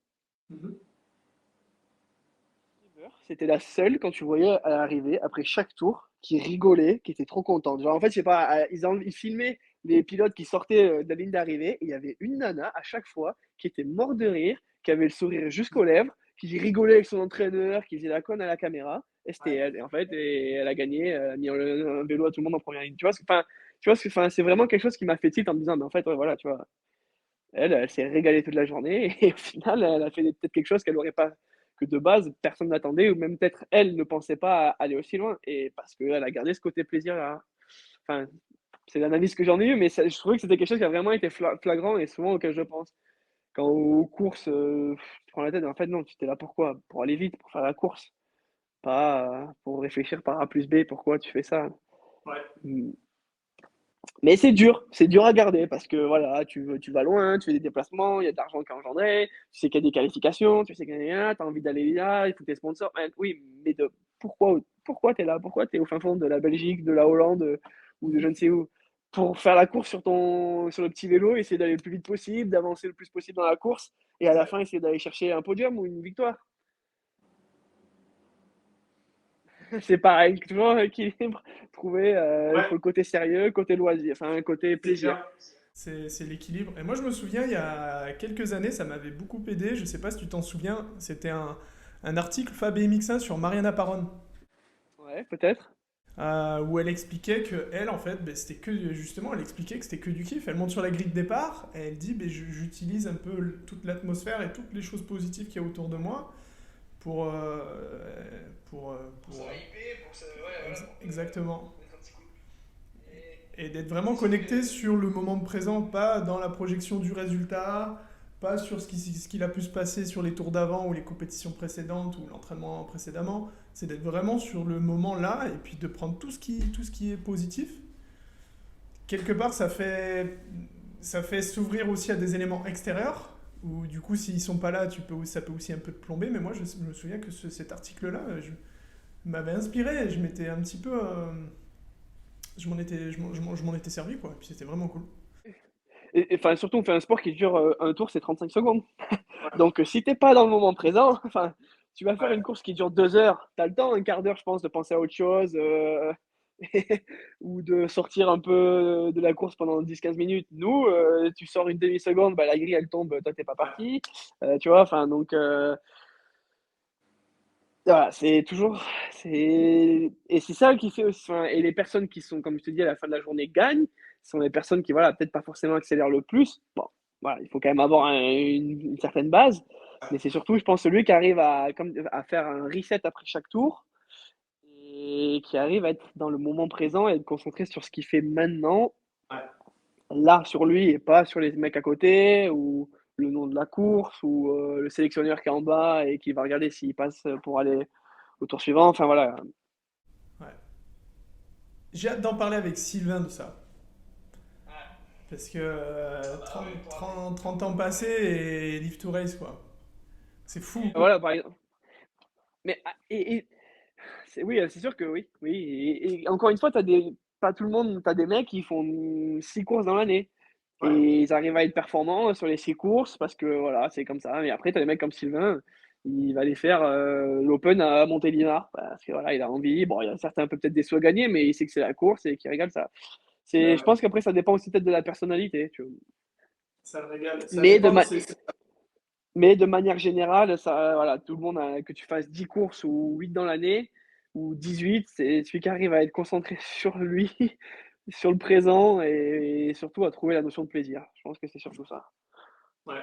c'était la seule, quand tu voyais à l'arrivée, après chaque tour, qui rigolait, qui était trop contente. Genre, en fait, je sais pas, ils filmaient les pilotes qui sortaient de la ligne d'arrivée, et il y avait une nana à chaque fois qui était morte de rire, qui avait le sourire jusqu'aux lèvres, qui rigolait avec son entraîneur, qui faisait la conne à la caméra, et c'était elle. Et en fait, elle a gagné, elle a mis un vélo à tout le monde en première ligne. Enfin, c'est vraiment quelque chose qui m'a fait tilt en me disant, mais en fait, ouais, voilà, tu vois, elle s'est régalée toute la journée et au final, elle a fait peut-être quelque chose qu'elle n'aurait pas, que de base, personne n'attendait ou même peut-être elle ne pensait pas aller aussi loin. Et parce qu'elle a gardé ce côté plaisir là. Enfin, c'est l'analyse que j'en ai eue, mais je trouvais que c'était quelque chose qui a vraiment été flagrant et souvent auquel je pense. Quand aux courses, tu prends la tête, en fait, non, tu étais là pourquoi? Pour aller vite, pour faire la course, pas pour réfléchir par A plus B, pourquoi tu fais ça. Mais c'est dur à garder parce que voilà, tu vas loin, tu fais des déplacements, il y a de l'argent qui est engendré, tu sais qu'il y a des qualifications, tu sais qu'il y a, tu as envie d'aller là, il faut tes sponsors. Oui, mais pourquoi tu es là? Pourquoi tu es au fin fond de la Belgique, de la Hollande ou de je ne sais où? Pour faire la course sur le petit vélo, essayer d'aller le plus vite possible, d'avancer le plus possible dans la course et à la fin essayer d'aller chercher un podium ou une victoire. C'est pareil, toujours un équilibre, trouver il faut le côté sérieux, le côté loisir, enfin un côté plaisir. c'est l'équilibre. Et moi, je me souviens, il y a quelques années, ça m'avait beaucoup aidé. Je sais pas si tu t'en souviens, c'était un article Fab MX1 sur Mariana Paron. Ouais, peut-être. où elle expliquait que elle, en fait, ben, c'était que, justement, elle expliquait que c'était que du kiff. Elle monte sur la grille de départ et elle dit, ben, j'utilise un peu toute l'atmosphère et toutes les choses positives qu'il y a autour de moi pour... pour, Pour ça hyper, pour ça. Ouais, voilà, pour exactement. mettre un petit coup. Et d'être Et vraiment c'est sûr connecté que. sur le moment présent, pas dans la projection du résultat, pas sur ce qu'il a pu se passer sur les tours d'avant ou les compétitions précédentes ou l'entraînement précédemment. C'est d'être vraiment sur le moment là et puis de prendre tout ce qui est positif. Quelque part, ça fait s'ouvrir aussi à des éléments extérieurs où du coup, s'ils sont pas là, ça peut aussi un peu te plomber. Mais moi, je me souviens que cet article-là m'avait inspiré. Je m'étais un petit peu, je m'en étais servi quoi. Et puis c'était vraiment cool. Enfin, surtout, on fait un sport qui dure un tour, c'est 35 secondes. Donc, si t'es pas dans le moment présent, enfin, tu vas faire une course qui dure 2 heures. T'as le temps, un quart d'heure, je pense, de penser à autre chose ou de sortir un peu de la course pendant 10-15 minutes. Nous, tu sors une demi-seconde, bah, la grille, elle tombe, toi, t'es pas parti. Tu vois, enfin, donc, voilà, c'est toujours. Et c'est ça qui fait aussi. Enfin, et les personnes qui sont, comme je te dis, à la fin de la journée gagnent, sont les personnes qui, voilà, peut-être pas forcément accélèrent le plus. Bon, voilà, il faut quand même avoir une certaine base. Mais c'est surtout, je pense, celui qui arrive à faire un reset après chaque tour et qui arrive à être dans le moment présent et être concentré sur ce qu'il fait maintenant, là sur lui et pas sur les mecs à côté ou le nom de la course ou le sélectionneur qui est en bas et qui va regarder s'il passe pour aller au tour suivant. Enfin voilà. Ouais. J'ai hâte d'en parler avec Sylvain de ça. Ouais. Parce que Ah bah ouais, pour rappeler. 30 ans passés et Live to Race, quoi. C'est fou. Voilà, par exemple. Mais oui, c'est sûr que oui. Oui. Et encore une fois, pas tout le monde, tu as des mecs qui font 6 courses dans l'année. Et ils arrivent à être performants sur les 6 courses parce que voilà, c'est comme ça. Mais après, tu as des mecs comme Sylvain, il va aller faire l'Open à Montélimar parce que voilà, il a envie. Bon, il y a certains peut-être des sous à gagner, mais il sait que c'est la course et qu'il régale ça. Je pense qu'après, ça dépend aussi peut-être de la personnalité. Tu vois. Ça le régale. Ça Mais de, dépend de ma- ses... Mais de manière générale, ça, voilà, tout le monde, que tu fasses 10 courses ou 8 dans l'année, ou 18, c'est celui qui arrive à être concentré sur lui, sur le présent, et surtout à trouver la notion de plaisir. Je pense que c'est surtout ça. Ouais.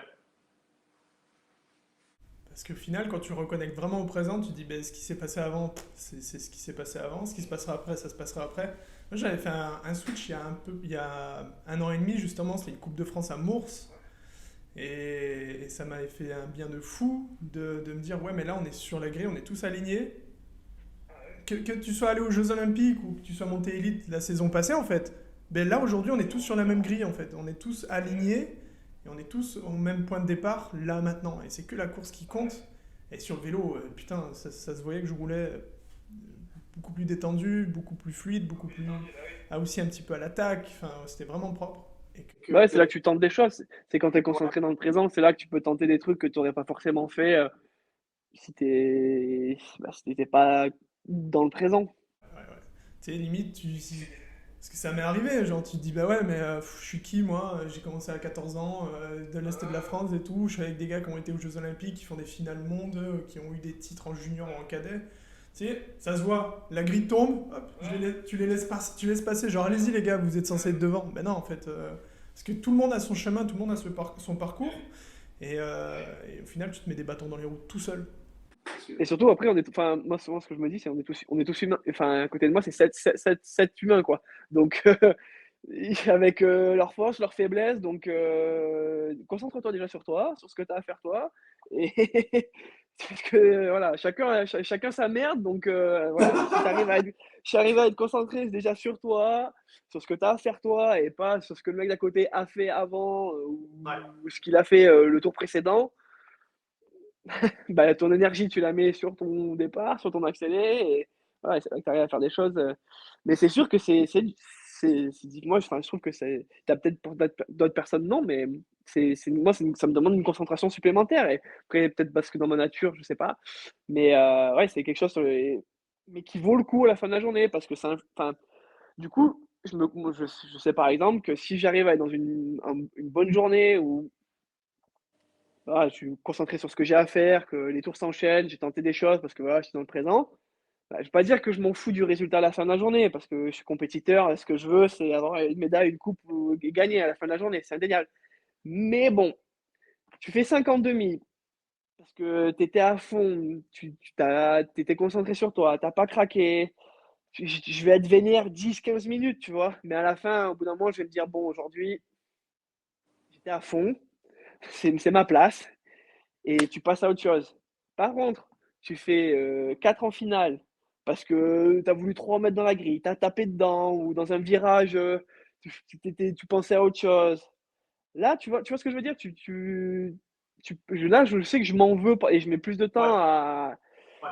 Parce qu'au final, quand tu reconnectes vraiment au présent, tu dis ben, ce qui s'est passé avant, c'est ce qui s'est passé avant. Ce qui se passera après, ça se passera après. Moi, j'avais fait un switch il y a un an et demi, justement. C'était une Coupe de France à Mours. Et ça m'avait fait un bien de fou de me dire ouais, mais là, on est sur la grille, on est tous alignés. Que tu sois allé aux Jeux Olympiques ou que tu sois monté élite la saison passée, en fait, ben là, aujourd'hui, on est tous sur la même grille, en fait. On est tous alignés et on est tous au même point de départ, là, maintenant. Et c'est que la course qui compte. Et sur le vélo, putain, ça se voyait que je roulais beaucoup plus détendu, beaucoup plus fluide, beaucoup plus. Ah, aussi un petit peu à l'attaque. Enfin, c'était vraiment propre. Et Bah ouais, c'est là que tu tentes des choses. C'est quand tu es concentré dans le présent, c'est là que tu peux tenter des trucs que tu n'aurais pas forcément fait si t'étais pas dans le présent. ouais, ouais. Tu sais, limite, parce que ça m'est arrivé, genre tu te dis bah ouais mais je suis qui moi. J'ai commencé à 14 ans de l'Est de la France et tout, je suis avec des gars qui ont été aux Jeux Olympiques, qui font des finales monde, qui ont eu des titres en junior ou en cadet. Tu sais, ça se voit, la grille tombe, hop, tu laisses passer, genre allez-y les gars, vous êtes censés être devant. Ben non en fait, parce que tout le monde a son chemin, tout le monde a son parcours, et au final tu te mets des bâtons dans les roues tout seul. Et surtout, après, enfin, moi, souvent, ce que je me dis, c'est on est tous humains. Enfin, à côté de moi, c'est sept humains, quoi. Donc, avec leurs forces, leurs faiblesses. Donc, concentre-toi déjà sur toi, sur ce que tu as à faire toi. Et parce que, voilà, chacun sa merde. Donc, voilà, si t'arrives à être concentré déjà sur toi, sur ce que tu as à faire toi, et pas sur ce que le mec d'à côté a fait avant ou ce qu'il a fait le tour précédent, bah, ton énergie, tu la mets sur ton départ, sur ton accélé, et ouais, c'est là que tu arrives à faire des choses. Mais c'est sûr que moi, enfin, je trouve que t'as peut-être pour d'autres personnes, non, mais moi, ça me demande une concentration supplémentaire. Et après, peut-être parce que dans ma nature, je sais pas. Mais ouais, c'est quelque chose mais qui vaut le coup à la fin de la journée, parce que enfin, du coup, moi, je sais par exemple que si j'arrive à être dans une bonne journée où voilà, je suis concentré sur ce que j'ai à faire, que les tours s'enchaînent, j'ai tenté des choses parce que voilà, je suis dans le présent. Bah, je vais pas dire que je m'en fous du résultat à la fin de la journée, parce que je suis compétiteur, et ce que je veux, c'est avoir une médaille, une coupe et gagner à la fin de la journée, c'est indéniable. Mais bon, tu fais 5 en demi, parce que tu étais à fond, tu étais concentré sur toi, t'as pas craqué. Je vais être vénère 10-15 minutes, tu vois. Mais à la fin, au bout d'un moment, je vais me dire, bon, aujourd'hui, j'étais à fond, c'est ma place, et tu passes à autre chose. Par contre, tu fais 4 en finale, parce que tu as voulu trop en mettre dans la grille, tu as tapé dedans, ou dans un virage, tu pensais à autre chose. Là, tu vois ce que je veux dire? Là, je sais que je m'en veux pas, et je mets plus de Ouais, temps à. ouais.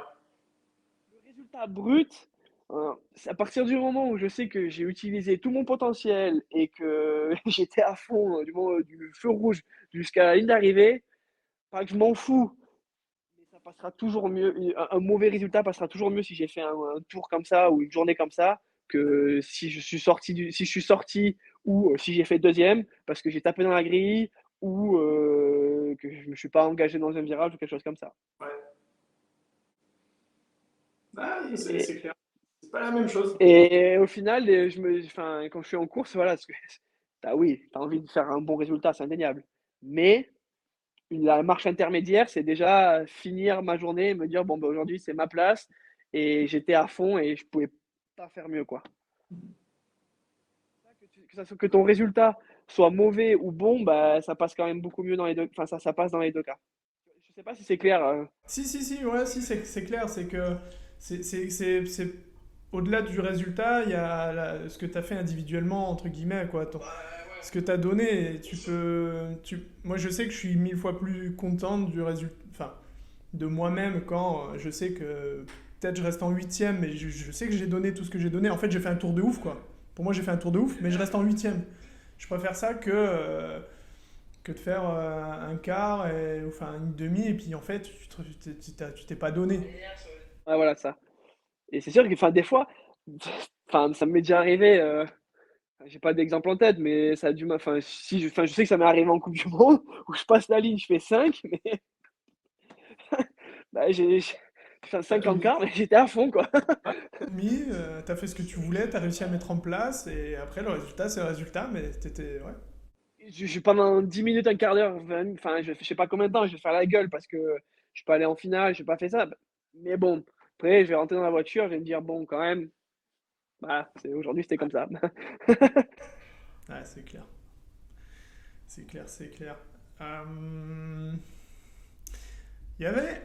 Le résultat brut, c'est à partir du moment où je sais que j'ai utilisé tout mon potentiel et que j'étais à fond, du feu rouge jusqu'à la ligne d'arrivée, pas que je m'en fous, mais ça passera toujours mieux. Un mauvais résultat passera toujours mieux si j'ai fait un tour comme ça ou une journée comme ça, que si je suis sorti, ou si j'ai fait deuxième parce que j'ai tapé dans la grille, ou que je me suis pas engagé dans un virage ou quelque chose comme ça. Ouais. Ah, oui, Et, c'est clair. C'est pas la même chose. et au final, enfin, quand je suis en course, voilà, parce que oui, tu as envie de faire un bon résultat, c'est indéniable. Mais la marche intermédiaire, c'est déjà finir ma journée et me dire, bon, bah, aujourd'hui, c'est ma place, et j'étais à fond et je pouvais pas faire mieux, quoi. Que ton résultat soit mauvais ou bon, bah, ça passe quand même beaucoup mieux dans les deux. Enfin, ça passe dans les deux cas. Je sais pas si c'est clair. Si, si, si, ouais, si, c'est clair. C'est que au-delà du résultat, il y a ce que tu as fait individuellement, entre guillemets, quoi. Ouais, ouais. Ce que tu as donné, moi, je sais que je suis 1000 fois plus content du résultat, enfin, de moi-même quand je sais que peut-être je reste en huitième, mais je sais que j'ai donné tout ce que j'ai donné. En fait, j'ai fait un tour de ouf, quoi. Pour moi, j'ai fait un tour de ouf, mais je reste en huitième. Je préfère ça que de faire un quart, enfin une demi, et puis en fait, tu t'es pas donné. Ouais, voilà, ça. Et c'est sûr que, enfin, des fois, enfin, ça m'est déjà arrivé. J'ai pas d'exemple en tête, mais ça a dû. Enfin, si, enfin, je sais que ça m'est arrivé en Coupe du Monde où je passe la ligne, je fais 5, mais bah, j'ai fait T'as 5 tout en mis. quart, mais j'étais à fond, quoi. Ouais, t'as tout mis, t'as fait ce que tu voulais, t'as réussi à mettre en place, et après le résultat, c'est le résultat, mais t'étais. Ouais. Pendant 10 minutes, un quart d'heure, enfin, je sais pas combien de temps, je vais faire la gueule parce que je suis pas allé en finale, j'ai pas fait ça. Mais bon, après, je vais rentrer dans la voiture, je vais me dire, bon, quand même, bah, aujourd'hui, c'était comme ça. Ouais, c'est clair. C'est clair, c'est clair. Euh, Il y avait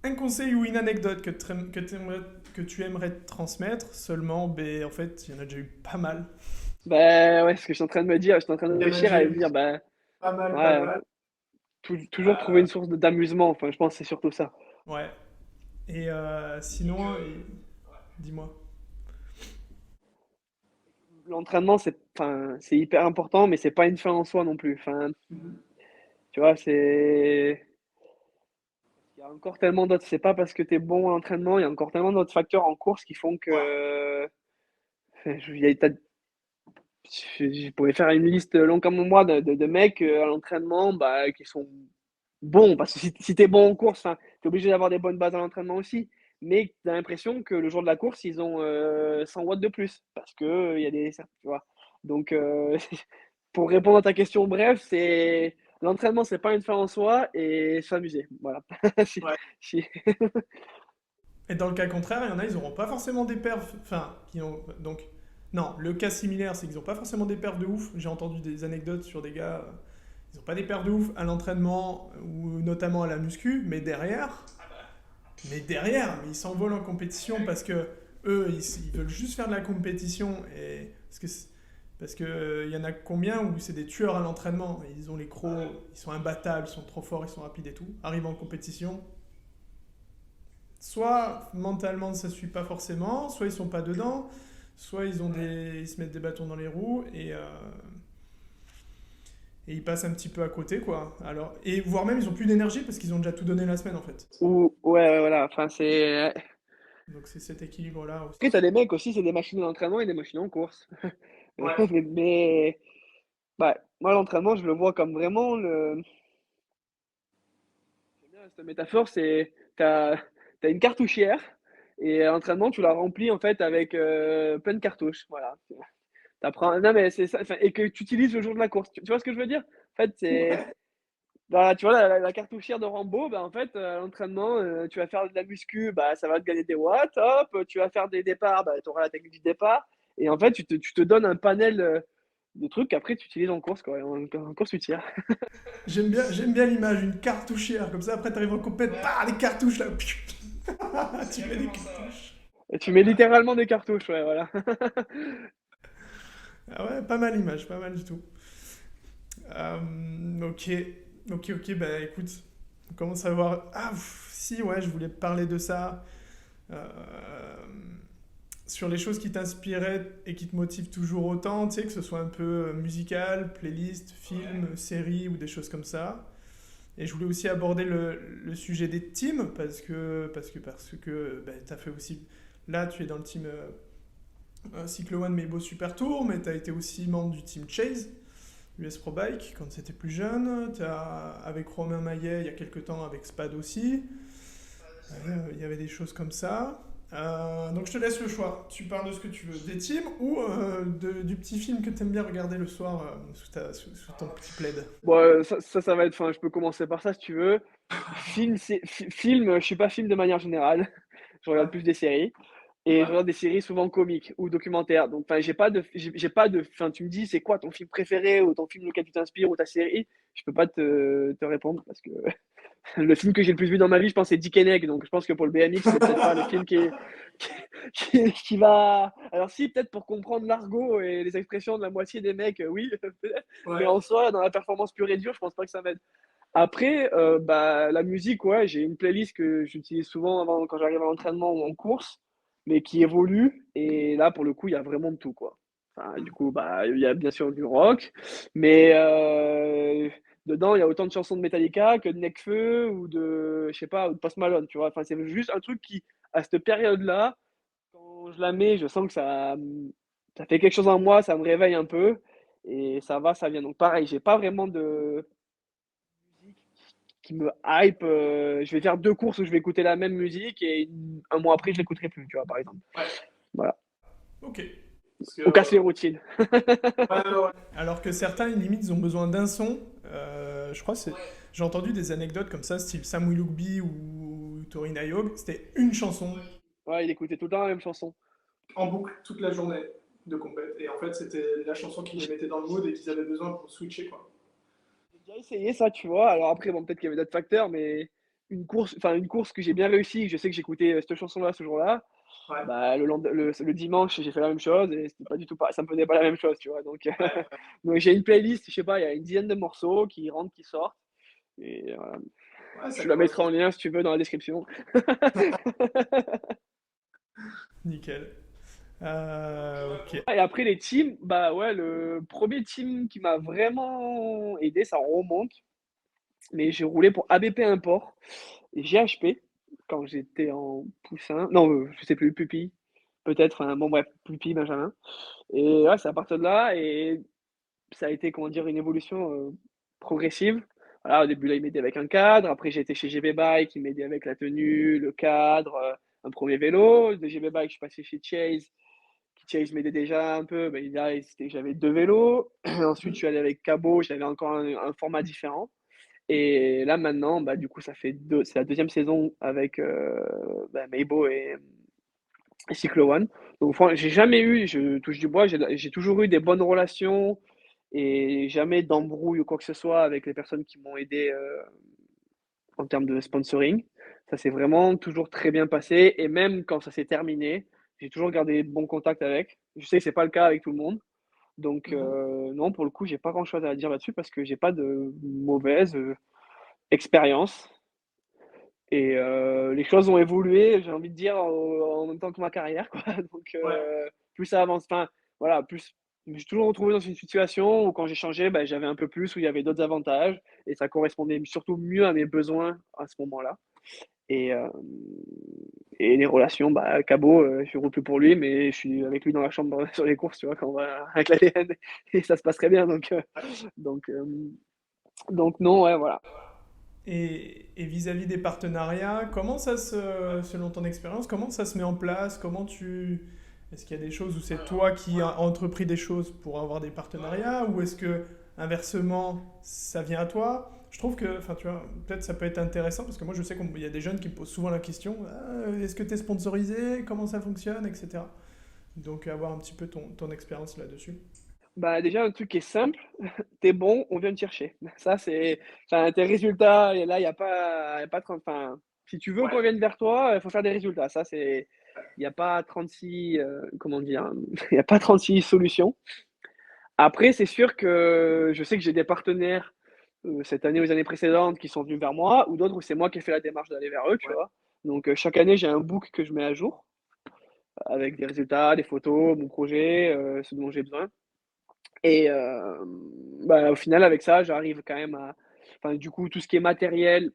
un conseil ou une anecdote que tu aimerais transmettre, seulement, ben, en fait, il y en a déjà eu pas mal. Bah, ouais, ce que je suis en train de me dire, je suis en train de Il y en a réfléchir déjà à me eu dire, bah, pas mal, pas ouais, mal. toujours trouver Euh, une source d'amusement, enfin, je pense que c'est surtout ça. ouais. Et Et sinon, que, ouais. dis-moi. L'entraînement, enfin, c'est hyper important, mais c'est pas une fin en soi non plus. Enfin, Mhm. tu vois, il y a encore tellement d'autres. C'est pas parce que tu es bon à l'entraînement, il y a encore tellement d'autres facteurs en course qui font Ouais. que. Il y a- t'as- je pourrais faire une liste longue comme moi de mecs à l'entraînement, bah, qui sont bons. Parce que si tu es bon en course, tu es obligé d'avoir des bonnes bases à l'entraînement aussi. Mais tu as l'impression que le jour de la course, ils ont 100 watts de plus. Parce que il y a des. Tu vois. Donc, pour répondre à ta question, bref, c'est l'entraînement, c'est pas une fin en soi, et s'amuser. Voilà. Si- Ouais. si- Et dans le cas contraire, il y en a, ils n'auront pas forcément des perfs. Enfin, donc, non, le cas similaire, c'est qu'ils n'ont pas forcément des perfs de ouf. J'ai entendu des anecdotes sur des gars, ils n'ont pas des perfs de ouf à l'entraînement ou notamment à la muscu, mais ils s'envolent en compétition parce que eux, ils veulent juste faire de la compétition et parce que il y en a combien où c'est des tueurs à l'entraînement, ils ont les crocs, ils sont imbattables, ils sont trop forts, ils sont rapides et tout. Arrivent en compétition, soit mentalement ça suit pas forcément, soit ils sont pas dedans, soit ils se mettent des bâtons dans les roues et ils passent un petit peu à côté quoi. Alors et voire même ils ont plus d'énergie parce qu'ils ont déjà tout donné la semaine en fait. Ou, ouais, ouais, voilà. Enfin, c'est. Donc c'est cet équilibre là aussi. Après, t'as des mecs aussi, c'est des machines d'entraînement et des machines en course. Ouais. Mais bah, moi, l'entraînement, je le vois comme vraiment le. J'aime bien cette métaphore, c'est t'as une cartouchière Et à l'entraînement, tu la remplis en fait avec plein de cartouches. Voilà. T'apprends. Non, mais c'est ça. Enfin, et que tu utilises le jour de la course. Tu vois ce que je veux dire? En fait, c'est. Ouais. Bah, tu vois, la cartouchière de Rambo, bah, en fait, à l'entraînement, tu vas faire de la muscu, bah, ça va te gagner des watts. Hop, tu vas faire des départs, bah, tu auras la technique du départ. Et en fait, tu te donnes un panel de trucs qu'après tu utilises en course, quoi. En course, tu tires. J'aime bien l'image, une cartouchière, comme ça après t'arrives en compète, Ouais, bah, les cartouches là, c'est tu mets des exactement ça, ouais. cartouches. Et tu mets Ouais, littéralement des cartouches, ouais, voilà. Ah ouais, pas mal l'image, pas mal du tout. Ok, ok, bah écoute, on commence à voir. Ah, si, ouais, je voulais te parler de ça. Euh, sur les choses qui t'inspiraient et qui te motivent toujours autant, tu sais, que ce soit un peu musical, playlist, ouais, film, série ou des choses comme ça. Et je voulais aussi aborder le sujet des teams parce que bah, tu as fait aussi. Là, tu es dans le team Cyclo One Meibo Super Tour, mais tu as été aussi membre du team Chase, US Pro Bike, quand c'était plus jeune. Avec Romain Maillet, il y a quelques temps, avec Spad aussi. c'est vrai. Il y avait des choses comme ça. Donc je te laisse le choix. Tu parles de ce que tu veux, des teams ou du petit film que tu aimes bien regarder le soir sous ton petit plaid. Bon, ça va être. Enfin, je peux commencer par ça si tu veux. Film, je suis pas film de manière générale. Je regarde Ouais, plus des séries. Et je ouais, regarde des séries souvent comiques ou documentaires. Donc, enfin, j'ai pas de. Enfin, tu me dis, c'est quoi ton film préféré ou ton film auquel tu t'inspires ou ta série? Je peux pas te répondre parce que le film que j'ai le plus vu dans ma vie, je pense, c'est Dick and Egg. Donc, je pense que pour le BMX, c'est peut-être pas le film qui va. Alors, si, peut-être pour comprendre l'argot et les expressions de la moitié des mecs, oui, peut-être. Mais ouais, en soi, dans la performance pure et dure, je pense pas que ça m'aide. Après, bah, la musique, ouais, j'ai une playlist que j'utilise souvent quand j'arrive à l'entraînement ou en course, mais qui évolue. Et là, pour le coup, il y a vraiment de tout, quoi. Enfin, du coup, bah, il y a bien sûr du rock, mais dedans, il y a autant de chansons de Metallica que de Nekfeu ou de, je sais pas, ou de Post Malone, tu vois. Enfin, c'est juste un truc qui, à cette période-là, quand je la mets, je sens que ça fait quelque chose en moi, ça me réveille un peu, et ça va, ça vient. Donc, pareil, j'ai pas vraiment de musique qui me hype. Je vais faire 2 courses où je vais écouter la même musique et un mois après, je l'écouterai plus, tu vois, par exemple. ouais. Voilà. Ok. Parce que, On casse les routines. ouais, ouais, ouais. Alors que certains, limite, ils ont besoin d'un son. Je crois que Ouais. j'ai entendu des anecdotes comme ça, style Sam Willoughby ou Tori Nayog. C'était une chanson. Ouais, il écoutait tout le temps la même chanson. En boucle toute la journée de compète. Et en fait, c'était la chanson qui les mettait dans le mood et qu'ils avaient besoin pour switcher, quoi. J'ai déjà essayé ça, tu vois. Alors après, bon, peut-être qu'il y avait d'autres facteurs, mais une course que j'ai bien réussi, que je sais que j'écoutais cette chanson-là ce jour-là. Ouais, Bah, le dimanche, j'ai fait la même chose et c'était pas du tout pas, ça me faisait pas la même chose, tu vois. Donc, ouais, donc j'ai une playlist, je sais pas, il y a une dizaine de morceaux qui rentrent, qui sortent. Et voilà. ouais, ça Je la mettrai correspond. en lien si tu veux dans la description. Nickel. Ok. Et après les teams, bah ouais, le premier team qui m'a vraiment aidé, ça remonte, mais j'ai roulé pour ABP Import et GHP quand j'étais en poussin. Non, je sais plus, pupille, peut-être, enfin bon bref, pupille, Benjamin. Et ouais, c'est à partir de là, et ça a été, comment dire, une évolution progressive. Voilà, au début, là, il m'aidait avec un cadre. Après, j'ai été chez GB Bike, il m'aidait avec la tenue, le cadre, un premier vélo. De GB Bike, je suis passé chez Chase. Chase m'aidait déjà un peu. Ben, là, j'avais 2 vélos. Ensuite, je suis allé avec Cabo, j'avais encore un format différent. Et là, maintenant, bah, du coup, c'est la deuxième saison avec bah, Meibo et Cyclo One. Donc, j'ai jamais eu, je touche du bois, j'ai toujours eu des bonnes relations et jamais d'embrouille ou quoi que ce soit avec les personnes qui m'ont aidé en termes de sponsoring. Ça s'est vraiment toujours très bien passé et même quand ça s'est terminé, j'ai toujours gardé bon contact avec. Je sais que c'est pas le cas avec tout le monde. Donc, Mhm. non, pour le coup, j'ai pas grand-chose à dire là-dessus parce que j'ai pas de mauvaise expérience. Et les choses ont évolué, j'ai envie de dire, en même temps que ma carrière, quoi. Donc, Ouais, plus ça avance, enfin, voilà, plus. Je me suis toujours retrouvé dans une situation où, quand j'ai changé, ben, j'avais un peu plus, où il y avait d'autres avantages, et ça correspondait surtout mieux à mes besoins à ce moment-là. Et, euh, et les relations, bah, Cabo, je roule plus pour lui, mais je suis avec lui dans la chambre sur les courses, tu vois, quand on va avec l'ADN, et ça se passe très bien. Donc, donc non, ouais, voilà. Et vis-à-vis des partenariats, selon ton expérience, comment ça se met en place? Est-ce qu'il y a des choses où c'est toi qui as entrepris des choses pour avoir des partenariats ou est-ce que inversement ça vient à toi? Je trouve que, enfin tu vois, peut-être ça peut être intéressant parce que moi je sais qu'il y a des jeunes qui me posent souvent la question, ah, est-ce que tu es sponsorisé? Comment ça fonctionne? Etc. Donc avoir un petit peu ton expérience là-dessus. Bah, déjà, un truc qui est simple, t'es bon, on vient te chercher. Ça, c'est, enfin, tes résultats, et là, il y a pas 30, enfin, si tu veux qu'on vienne vers toi, il faut faire des résultats. Ça, c'est, il n'y a pas 36, comment dire, il n'y a pas 36 solutions. Après, c'est sûr que je sais que j'ai des partenaires cette année ou les années précédentes qui sont venus vers moi, ou d'autres où c'est moi qui ai fait la démarche d'aller vers eux, tu vois. Donc, chaque année, j'ai un book que je mets à jour avec des résultats, des photos, mon projet, ce dont j'ai besoin. Et bah, au final, avec ça, j'arrive quand même à. Enfin, du coup, tout ce qui est matériel,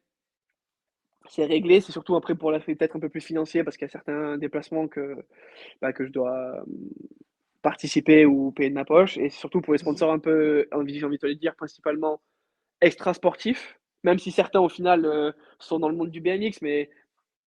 c'est réglé. C'est surtout après pour l'aspect peut-être un peu plus financier parce qu'il y a certains déplacements que je dois participer ou payer de ma poche. Et surtout pour les sponsors un peu, j'ai envie de te le dire, principalement extra sportifs. Même si certains, au final, sont dans le monde du BMX, mais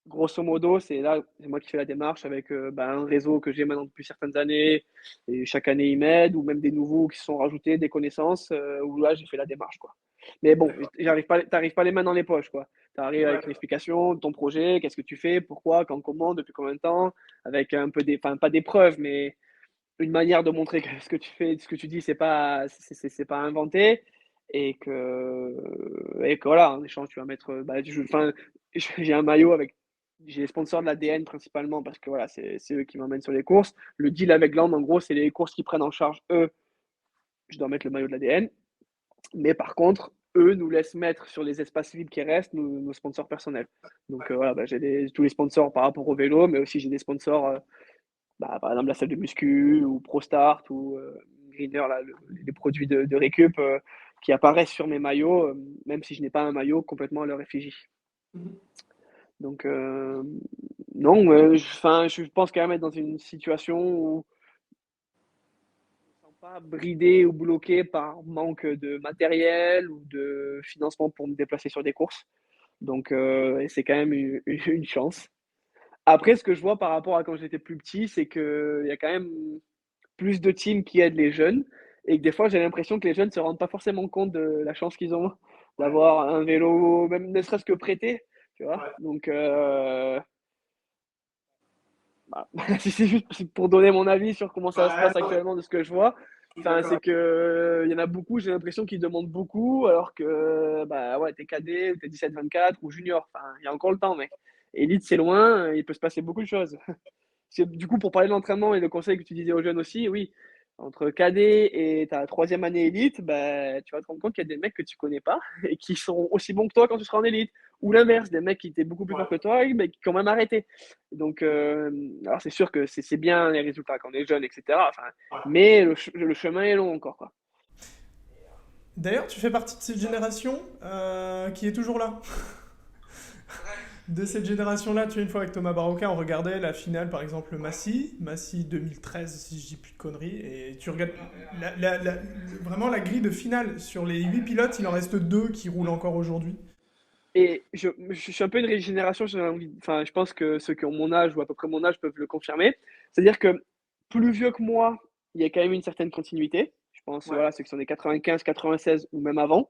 grosso modo, c'est moi qui fais la démarche avec un réseau que j'ai maintenant depuis certaines années. Et chaque année, ils m'aident, ou même des nouveaux qui se sont rajoutés, des connaissances, où là, j'ai fait la démarche, quoi. Mais bon, D'accord. t'arrives pas les mains dans les poches, quoi. T'arrives Ouais, avec une explication de ton projet, qu'est-ce que tu fais, pourquoi, quand, comment, depuis combien de temps, avec un peu des, enfin, pas des preuves, mais une manière de montrer que ce que tu fais, ce que tu dis, c'est pas inventé. Et que voilà, en échange, tu vas mettre, enfin, j'ai un maillot avec, j'ai les sponsors de l'ADN principalement parce que voilà, c'est eux qui m'emmènent sur les courses. Le deal avec Land, en gros, c'est les courses qui prennent en charge eux. Je dois mettre le maillot de l'ADN. Mais par contre, eux nous laissent mettre sur les espaces libres qui restent nos sponsors personnels. Donc voilà, j'ai tous les sponsors par rapport au vélo, mais aussi j'ai des sponsors, par exemple la salle de muscu ou ProStart ou Greener, là, les produits de récup qui apparaissent sur mes maillots, même si je n'ai pas un maillot complètement à leur effigie. Mhm. Donc non, je pense quand même être dans une situation où je ne me sens pas bridé ou bloqué par manque de matériel ou de financement pour me déplacer sur des courses. Donc c'est quand même une chance. Après, ce que je vois par rapport à quand j'étais plus petit, c'est qu'il y a quand même plus de teams qui aident les jeunes et que des fois, j'ai l'impression que les jeunes ne se rendent pas forcément compte de la chance qu'ils ont Ouais, d'avoir un vélo, même ne serait-ce que prêté, tu vois. ouais. Donc, si c'est juste pour donner mon avis sur comment ça se Ouais, passe non, mais actuellement de ce que je vois, je suis enfin, d'accord. c'est que il y en a beaucoup, j'ai l'impression qu'ils demandent beaucoup, alors que bah ouais, t'es cadet, ou t'es 17-24 ou junior. Enfin, il y a encore le temps, mec. Elite, c'est loin, il peut se passer beaucoup de choses. Du coup, pour parler de l'entraînement et le conseil que tu disais aux jeunes aussi, oui, entre cadet et ta troisième année élite, bah, tu vas te rendre compte qu'il y a des mecs que tu connais pas et qui sont aussi bons que toi quand tu seras en élite. Ou l'inverse, des mecs qui étaient beaucoup plus Ouais, forts que toi, mais qui ont même arrêté. Donc, alors c'est sûr que c'est bien les résultats quand on est jeune, etc. Enfin, ouais. mais le chemin est long encore, quoi. D'ailleurs, tu fais partie de cette génération qui est toujours là. De cette génération-là, tu vois, une fois avec Thomas Barroca, on regardait la finale, par exemple, Massy 2013, si je dis plus de conneries, et tu regardes vraiment la grille de finale. Sur les 8 pilotes, il en reste 2 qui roulent encore aujourd'hui. Et je suis un peu une génération, enfin, je pense que ceux qui ont mon âge ou à peu près mon âge peuvent le confirmer. C'est-à-dire que plus vieux que moi, il y a quand même une certaine continuité. Je pense, Ouais, voilà, ceux qui sont des 95, 96 ou même avant.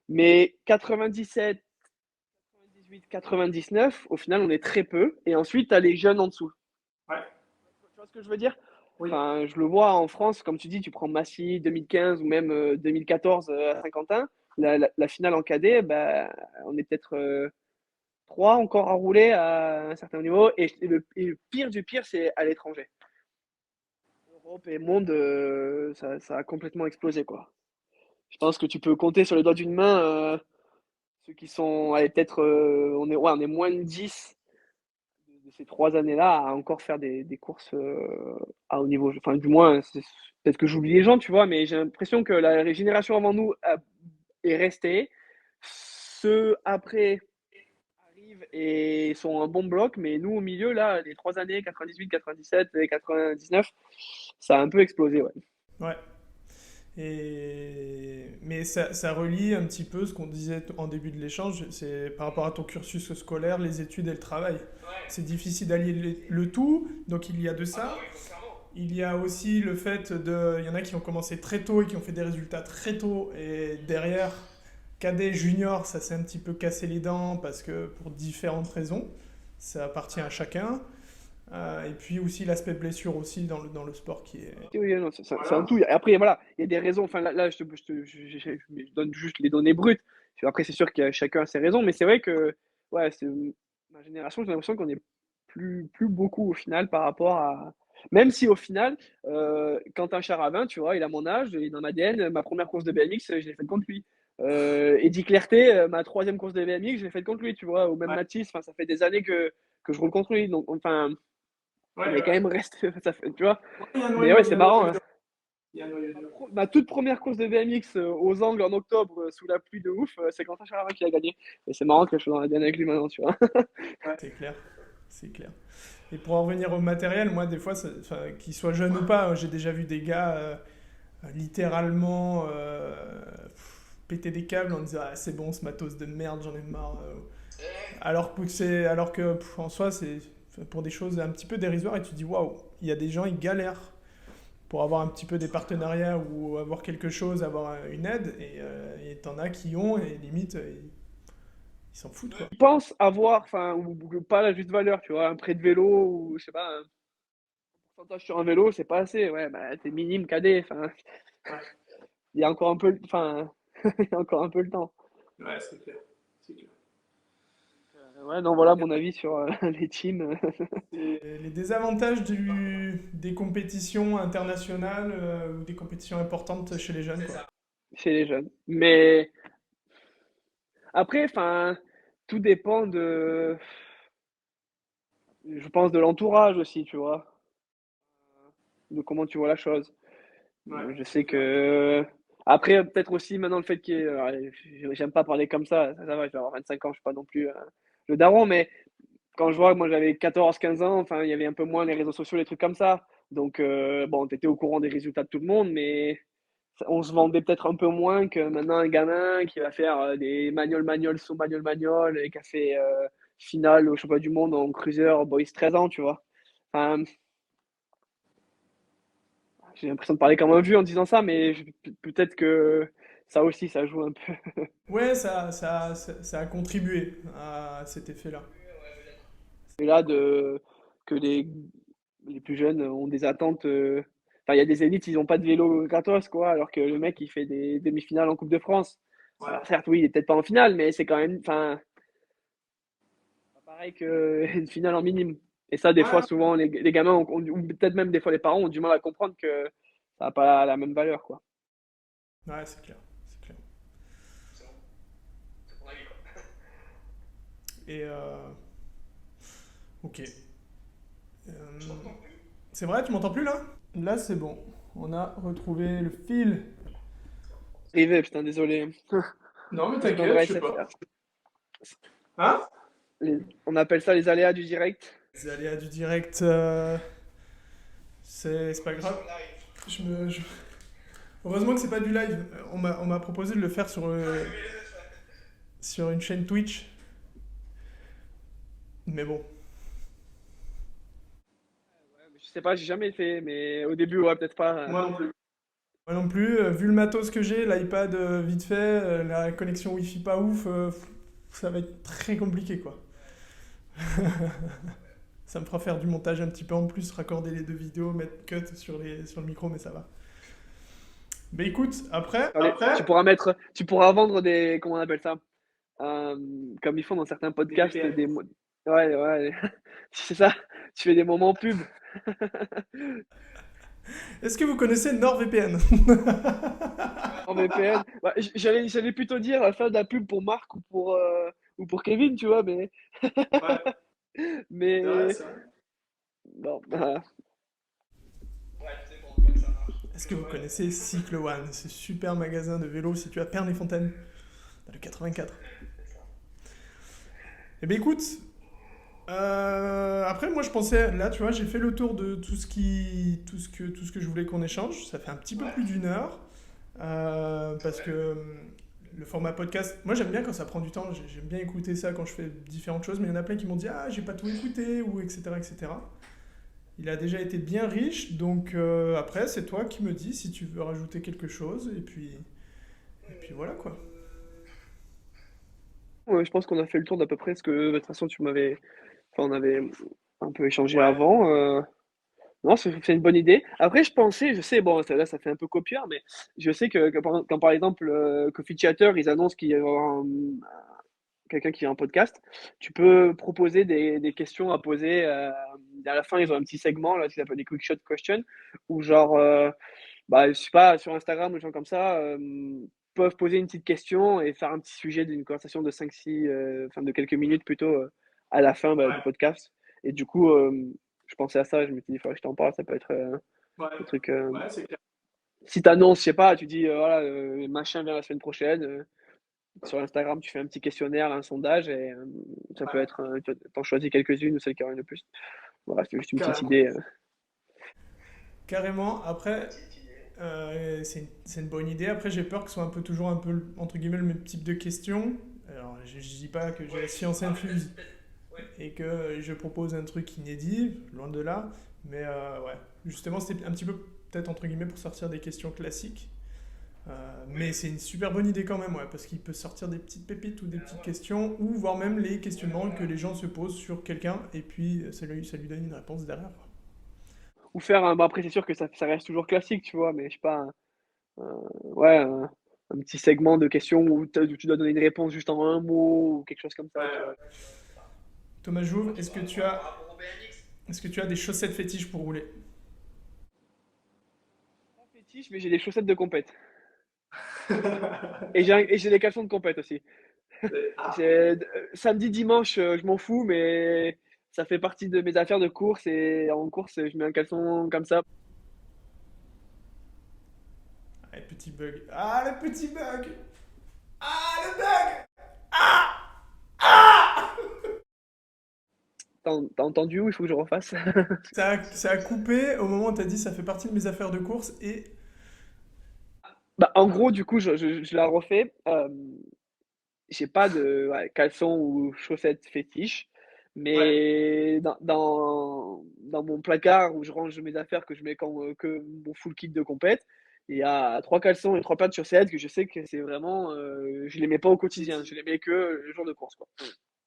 Mais 97, 98, 99, au final, on est très peu. Et ensuite, tu as les jeunes en dessous. ouais, Tu vois ce que je veux dire? oui. Enfin, je le vois en France, comme tu dis, tu prends Massy 2015 ou même 2014 à Saint-Quentin. La finale en cadet, bah, on est peut-être 3 encore à rouler à un certain niveau. Et le pire du pire, c'est à l'étranger. Europe et monde, ça a complètement explosé, quoi. Je pense que tu peux compter sur les doigts d'une main ceux qui sont, allez, peut-être, on est moins de 10 de ces 3 années-là à encore faire des courses à haut niveau. Enfin, du moins, peut-être que j'oublie les gens, tu vois, mais j'ai l'impression que la génération avant nous est restée. Ceux après arrivent et sont un bon bloc, mais nous, au milieu, là, les 3 années, 98, 97 et 99, ça a un peu explosé, ouais. Ouais. Mais ça relie un petit peu ce qu'on disait en début de l'échange, c'est par rapport à ton cursus scolaire, les études et le travail. C'est difficile d'allier le tout, donc il y a de ça. Il y a aussi le fait il y en a qui ont commencé très tôt et qui ont fait des résultats très tôt, et derrière, cadet, junior, ça s'est un petit peu cassé les dents parce que pour différentes raisons, ça appartient à chacun. Et puis aussi l'aspect blessure aussi dans le sport qui est... Oui, non, c'est un Voilà. tout. Après, voilà, il y a des raisons. Enfin, là je donne juste les données brutes. Après, c'est sûr que chacun a ses raisons, mais c'est vrai que, ouais, ma génération, j'ai l'impression qu'on est plus beaucoup au final par rapport à. Même si au final, Quentin Charavin, tu vois, il a mon âge, il est dans l'ADN. Ma première course de BMX, je l'ai faite contre lui. Eddy Clerté, ma troisième course de BMX, je l'ai faite contre lui, tu vois. Ou même Ouais. Mathis, enfin, ça fait des années que je roule contre lui. Donc, enfin, Ouais, on est quand même resté, ça fait, tu vois. il y a un Mais noyau, ouais, il y c'est a un noyau marrant, hein. dur. Il y a un noyau dur. Ma toute première course de BMX aux Angles en octobre, sous la pluie de ouf, c'est Quentin Charavin qui a gagné. Et c'est marrant que je sois dans la dernière avec lui maintenant, tu vois. C'est clair, c'est clair. Et pour en revenir au matériel, moi, des fois, qu'ils soient jeunes ou pas, j'ai déjà vu des gars littéralement péter des câbles en disant ah, c'est bon, ce matos de merde, j'en ai marre. Alors que en soi, c'est pour des choses un petit peu dérisoires et tu dis waouh, il y a des gens, ils galèrent pour avoir un petit peu des partenariats ou avoir quelque chose, avoir une aide, et t'en as qui ont, et limite, ils s'en foutent, quoi. Je pense avoir, enfin, ou pas la juste valeur, tu vois, un prêt de vélo, ou je sais pas, un pourcentage sur un vélo, c'est pas assez. Ouais, bah, t'es minime cadet, enfin, Ouais, il y a encore un peu, enfin, il y a encore un peu le temps. ouais, c'est clair. C'est clair. Ouais, non, voilà mon avis sur les teams. Et les désavantages des compétitions internationales ou des compétitions importantes chez les jeunes, quoi. Chez les jeunes. Mais après, enfin, tout dépend je pense, de l'entourage aussi, tu vois, de comment tu vois la chose. Ouais, Je sais c'est clair. que. Après, peut-être aussi maintenant le fait qu'il y ait. J'aime pas parler comme ça va, je vais avoir 25 ans, je suis pas non plus le daron, mais quand je vois que moi j'avais 14 15 ans, enfin, il y avait un peu moins les réseaux sociaux, les trucs comme ça. Donc, bon, t'étais au courant des résultats de tout le monde, mais on se vendait peut-être un peu moins que maintenant un gamin qui va faire des manual saut manual et qui a fait finale au championnat du monde en cruiser boys 13 ans, tu vois. Enfin, j'ai l'impression de parler comme un vieux en disant ça, mais peut-être que ça aussi, ça joue un peu. Ouais, ça a contribué à cet effet-là. Et là, que les plus jeunes ont des attentes. Enfin, il y a des élites, ils n'ont pas de vélo gratos, quoi, alors que le mec, il fait des demi-finales en Coupe de France. Ouais. Alors, certes, oui, il est peut-être pas en finale, mais c'est quand même. Enfin, pas pareil qu'une finale en minime. Et ça, des fois, Ouais, souvent, les gamins, ou peut-être même des fois les parents, ont du mal à comprendre que ça n'a pas la même valeur, quoi. Ouais, c'est clair, c'est clair. Et ok. Euh, c'est vrai, tu m'entends plus là? Là, c'est bon. On a retrouvé le fil. Rivet, putain, désolé. non, mais Je t'inquiète, demanderai à je sais pas. SFR. Hein? On appelle ça les aléas du direct. Les aléas du direct, c'est pas grave. Je me, je- Heureusement que c'est pas du live. On m'a proposé de le faire sur une chaîne Twitch. Mais bon. Je sais pas, j'ai jamais fait, mais au début, ouais, peut-être pas. Moi non plus. Moi non plus, vu le matos que j'ai, l'iPad vite fait, la connexion Wi-Fi pas ouf, ça va être très compliqué quoi. Ça me fera faire du montage un petit peu en plus, raccorder les deux vidéos, mettre cut sur le micro, mais ça va. Mais écoute, après, Allez, tu pourras vendre des, comment on appelle ça? Comme ils font dans certains podcasts, VPN. ouais, ouais, c'est ça. Tu fais des moments pub. est-ce que vous connaissez NordVPN? En VPN. Ouais, j'allais plutôt dire faire de la pub pour Marc ou pour Kevin, tu vois, Ouais, c'est vrai, mais c'est vrai. bon, Est-ce que vous connaissez Cycle One? C'est super magasin de vélo situé à Pernes-les-Fontaines, dans le 84. Eh bien écoute, après moi je pensais, là tu vois, j'ai fait le tour de tout ce que je voulais qu'on échange. Ça fait un petit peu plus d'une heure. Parce que le format podcast, moi j'aime bien quand ça prend du temps, j'aime bien écouter ça quand je fais différentes choses, mais il y en a plein qui m'ont dit ah j'ai pas tout écouté ou etc. etc. Il a déjà été bien riche, donc après c'est toi qui me dis si tu veux rajouter quelque chose et puis voilà quoi. Ouais, je pense qu'on a fait le tour d'à peu près ce que, de toute façon, enfin, on avait un peu échangé avant. Non, c'est une bonne idée. Après, je sais, bon, là, ça fait un peu copieur, mais je sais quand par exemple, Coffee Chatter, ils annoncent qu'il y aura quelqu'un qui a un podcast, tu peux proposer des questions à poser. À la fin, ils ont un petit segment là, qui s'appelle des Quick Shot Questions, où genre, bah, je sais pas, sur Instagram, les gens comme ça peuvent poser une petite question et faire un petit sujet d'une conversation de 5-6, enfin de quelques minutes plutôt à la fin bah, du Ouais, podcast. Et du coup, je pensais à ça, je me suis dit, il faudrait que je t'en parle, ça peut être ouais, des trucs. ouais, c'est clair. Si t'annonces, je sais pas, tu dis, voilà, machin vient la semaine prochaine, sur Instagram, tu fais un petit questionnaire, un sondage, et ça peut Ouais, être, t'en choisis quelques-unes ou celles qui auraient le plus. Voilà, c'est juste une petite carrément. idée. Carrément, après, c'est une bonne idée. Après, j'ai peur que ce soit un peu toujours un peu, entre guillemets, le même type de questions. Alors, je dis pas que j'ai la science infuse et que je propose un truc inédit, loin de là. Mais ouais, justement, c'était un petit peu peut-être entre guillemets pour sortir des questions classiques. Mais c'est une super bonne idée quand même, ouais, parce qu'il peut sortir des petites pépites ou des petites questions, ou voire même les questionnements que les gens se posent sur quelqu'un, et puis ça lui donne une réponse derrière, quoi. Ou faire un, bon, après, c'est sûr que ça reste toujours classique, tu vois, mais je sais pas, ouais, un petit segment de questions où, où tu dois donner une réponse juste en un mot ou quelque chose comme ça, tu vois. Ouais. Thomas Jouve, est-ce que tu as des chaussettes fétiches pour rouler? Pas fétiche, mais j'ai des chaussettes de compète. Ouais. Et j'ai des caleçons de compète aussi. Ah, Samedi, dimanche, je m'en fous, mais ça fait partie de mes affaires de course et en course, je mets un caleçon comme ça. Ah, le petit bug. Ah, le petit bug. Ah, le bug. Ah. Ah. T'as entendu où il faut que je refasse? Ça a coupé au moment où tu as dit ça fait partie de mes affaires de course et... Bah, en gros, du coup, je la refais. J'ai pas de ouais, caleçon ou chaussettes fétiches, ouais, mais dans mon placard où je range mes affaires que je mets quand que mon full kit de compète, il y a trois caleçons et trois paires de chaussettes que je sais que c'est vraiment, je les mets pas au quotidien, je les mets que le jour de course, quoi.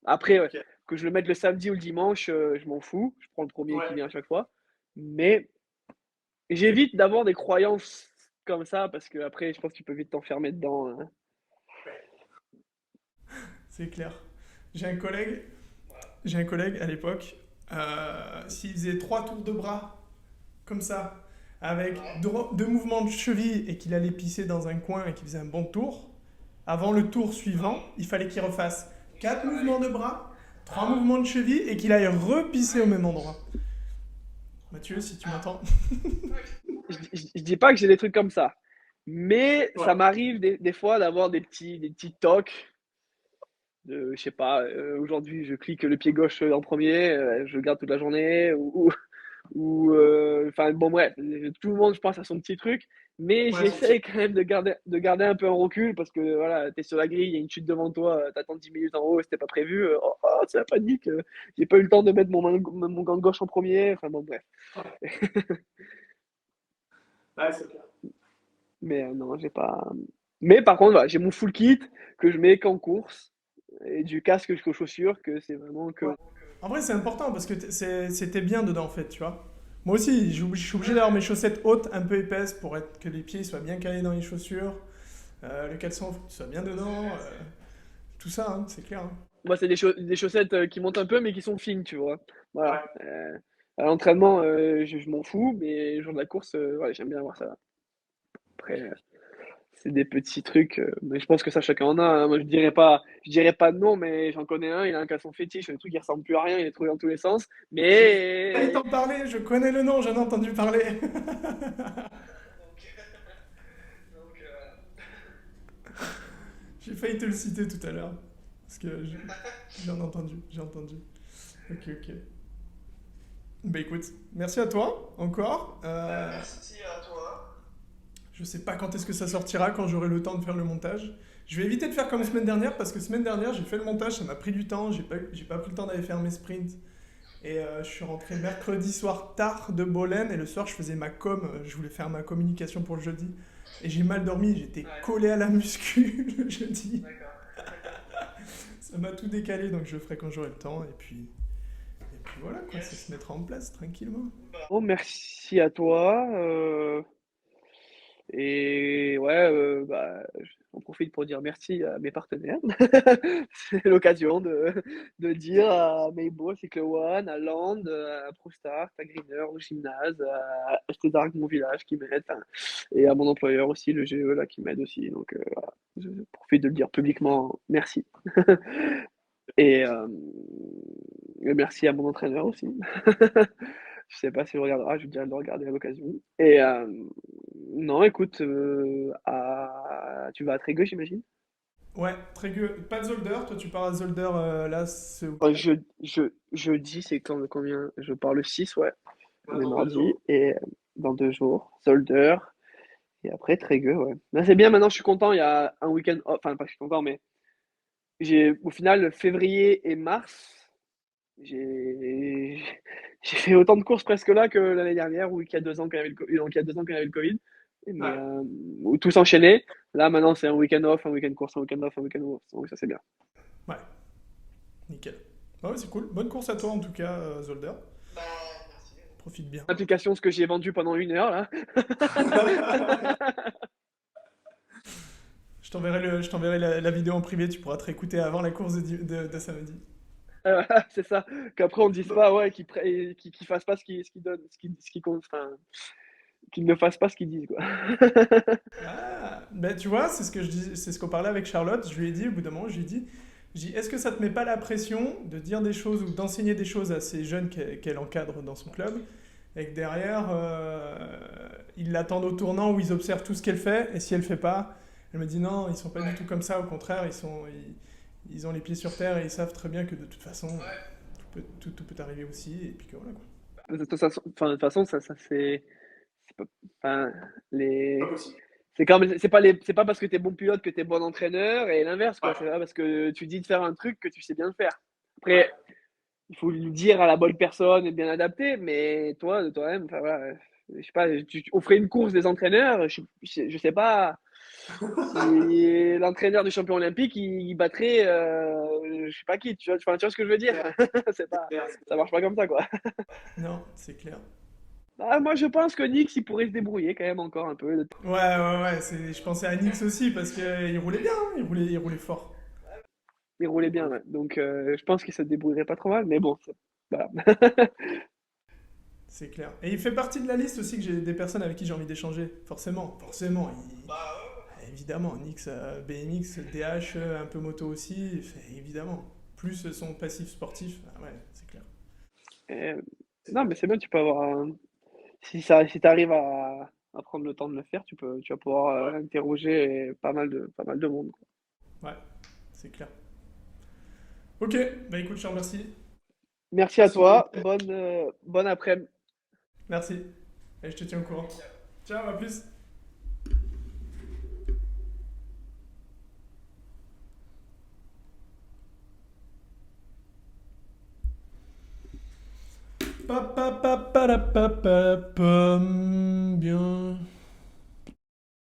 Après, ouais, ok. que je le mette le samedi ou le dimanche, je m'en fous, je prends le premier qui Ouais, vient à chaque fois, mais j'évite d'avoir des croyances comme ça parce que après, je pense que tu peux vite t'enfermer dedans, hein. c'est clair. J'ai un collègue, j'ai un collègue à l'époque, s'il faisait 3 tours de bras, comme ça, avec 2 mouvements de cheville et qu'il allait pisser dans un coin et qu'il faisait un bon tour, avant le tour suivant, il fallait qu'il refasse 4 mouvements de bras, 3 mouvements de cheville et qu'il aille repisser au même endroit. Mathieu, si tu m'entends. Je dis pas que j'ai des trucs comme ça, mais ouais, ça m'arrive des fois d'avoir des petits tocs. Je sais pas, aujourd'hui je clique le pied gauche en premier, je garde toute la journée, enfin bon bref, tout le monde je pense à son petit truc, mais ouais, son petit. j'essaie quand même de garder un peu en recul parce que voilà, t'es sur la grille, il y a une chute devant toi, t'attends 10 minutes en haut, c'était pas prévu, oh, c'est la panique, j'ai pas eu le temps de mettre mon gant de gauche en premier, enfin bon bref. Ouais, ouais, c'est clair. Mais non, j'ai pas. Mais par contre, voilà, j'ai mon full kit que je mets qu'en course et du casque jusqu'aux chaussures que c'est vraiment que. Ouais. En vrai, c'est important parce que c'était bien dedans, en fait, tu vois. Moi aussi, je suis obligé d'avoir mes chaussettes hautes, un peu épaisses, pour être, que les pieds soient bien calés dans les chaussures. Le caleçon, faut qu'il soit bien dedans. Tout ça, hein, c'est clair, hein. Moi, c'est des chaussettes qui montent un peu mais qui sont fines, tu vois. Voilà. Ouais, À l'entraînement, je m'en fous, mais le jour de la course, ouais, j'aime bien avoir ça. Après, c'est des petits trucs, mais je pense que ça, chacun en a, hein. Moi, je dirais pas non, mais j'en connais un, il a un caleçon fétiche, un truc qui ressemble plus à rien, il est trouvé dans tous les sens. J'ai failli Mais t'en parler, je connais le nom, j'en ai entendu parler. J'ai failli te le citer tout à l'heure. Parce que j'en ai entendu, j'ai entendu. Ok, ok. Bah écoute, merci à toi encore. merci à toi. Je sais pas quand est-ce que ça sortira, quand j'aurai le temps de faire le montage. Je vais éviter de faire comme semaine dernière, parce que semaine dernière, j'ai fait le montage, ça m'a pris du temps, j'ai pas pris le temps d'aller faire mes sprints. Et je suis rentré mercredi soir tard de Bolène, et le soir, je faisais ma com, je voulais faire ma communication pour le jeudi. Et j'ai mal dormi, j'étais collé à la muscu le jeudi. Ça m'a tout décalé, donc je le ferai quand j'aurai le temps, et puis voilà, quoi, ça se mettra en place tranquillement. Bon, merci à toi. Et ouais, on profite pour dire merci à mes partenaires. C'est l'occasion de dire à Meibo, Cycle One, à Land, à ProStart, à Greener, au gymnase, à HT Dark, mon village, qui m'aide, enfin, et à mon employeur aussi, le GE, là, qui m'aide aussi. Donc voilà, je profite de le dire publiquement, merci. Et, euh, et merci à mon entraîneur aussi. Je sais pas s'il regardera, je lui dirai de le regarder à l'occasion. Et non, écoute, tu vas à Trégueux, j'imagine? Ouais, très gueux. Pas de Zolder, toi tu pars à Zolder là, ce Oh, week-end. jeudi, c'est quand, combien? Je pars le 6, ouais. On est Dans 2 mardi. jours. Et dans 2 jours, Zolder. Et après, Trégueux, ouais. Ben, c'est bien, maintenant je suis content. Il y a un week-end off. Enfin, pas que je suis content, mais au final, février et mars, j'ai j'ai fait autant de courses presque là que l'année dernière, ou qu'il y a 2 ans quand il y avait donc, il y a 2 ans quand il y avait le Covid. Mais Ouais. où tout s'enchaînait. Là, maintenant, c'est un week-end off, un week-end course, un week-end off, un week-end off. Donc ça, c'est bien. Ouais, nickel. Ah ouais, c'est cool. Bonne course à toi en tout cas, Zolder. Profite bien. Application, ce que j'ai vendu pendant 1 heure, là. Je t'enverrai la vidéo en privé, tu pourras te réécouter avant la course de samedi. C'est ça. Qu'après, on dise pas, ouais, qu'ils fassent pas ce qu'ils donnent, ce qu'ils compte, enfin, qu'ils ne fassent pas ce qu'ils disent, quoi. Ah, ben tu vois, c'est ce que je dis, c'est ce qu'on parlait avec Charlotte. Je lui ai dit, au bout d'un moment, je lui ai dit, est-ce que ça te met pas la pression de dire des choses ou d'enseigner des choses à ces jeunes qu'elle encadre dans son club, et que derrière, ils l'attendent au tournant où ils observent tout ce qu'elle fait, et si elle fait pas, elle me dit non, ils sont pas du tout comme ça, au contraire, ils ont les pieds sur terre et ils savent très bien que de toute façon, tout peut arriver aussi, et puis que voilà quoi. De toute façon, ça c'est pas, enfin, Pas les, possible. c'est pas parce que t'es bon pilote que t'es bon entraîneur et l'inverse, quoi. Ouais. C'est pas parce que tu dis de faire un truc que tu sais bien le faire. Ouais. Après, il faut le dire à la bonne personne et bien adapté, mais toi, de toi-même, enfin voilà, je sais pas, on ferait une course des entraîneurs, je sais pas si l'entraîneur du champion olympique, il battrait, je sais pas qui, enfin, tu vois ce que je veux dire? Clair. C'est C'est pas, clair. ça marche pas comme ça, quoi. Non, c'est clair. Ah, moi, je pense que Nix, il pourrait se débrouiller quand même encore un peu. Ouais, je pensais à Nix aussi parce qu'il roulait bien, hein, il roulait fort. Il roulait bien, ouais. Donc, je pense qu'il se débrouillerait pas trop mal, mais bon, voilà. C'est clair. Et il fait partie de la liste aussi que j'ai des personnes avec qui j'ai envie d'échanger. Forcément. Évidemment, Nix, BMX, DH, un peu moto aussi, évidemment. Plus son passif sportif, ah ouais, c'est clair. Et, non, mais c'est bien, tu peux avoir si tu arrives à prendre le temps de le faire, tu vas pouvoir interroger pas mal de monde, quoi. Ouais, c'est clair. Ok, bah écoute, je te remercie. Merci à toi, bonne après-midi. Merci. Et je te tiens au courant. Ciao, à plus. Pa, pa, pa, pa, pa, pa, pa, pa, bien.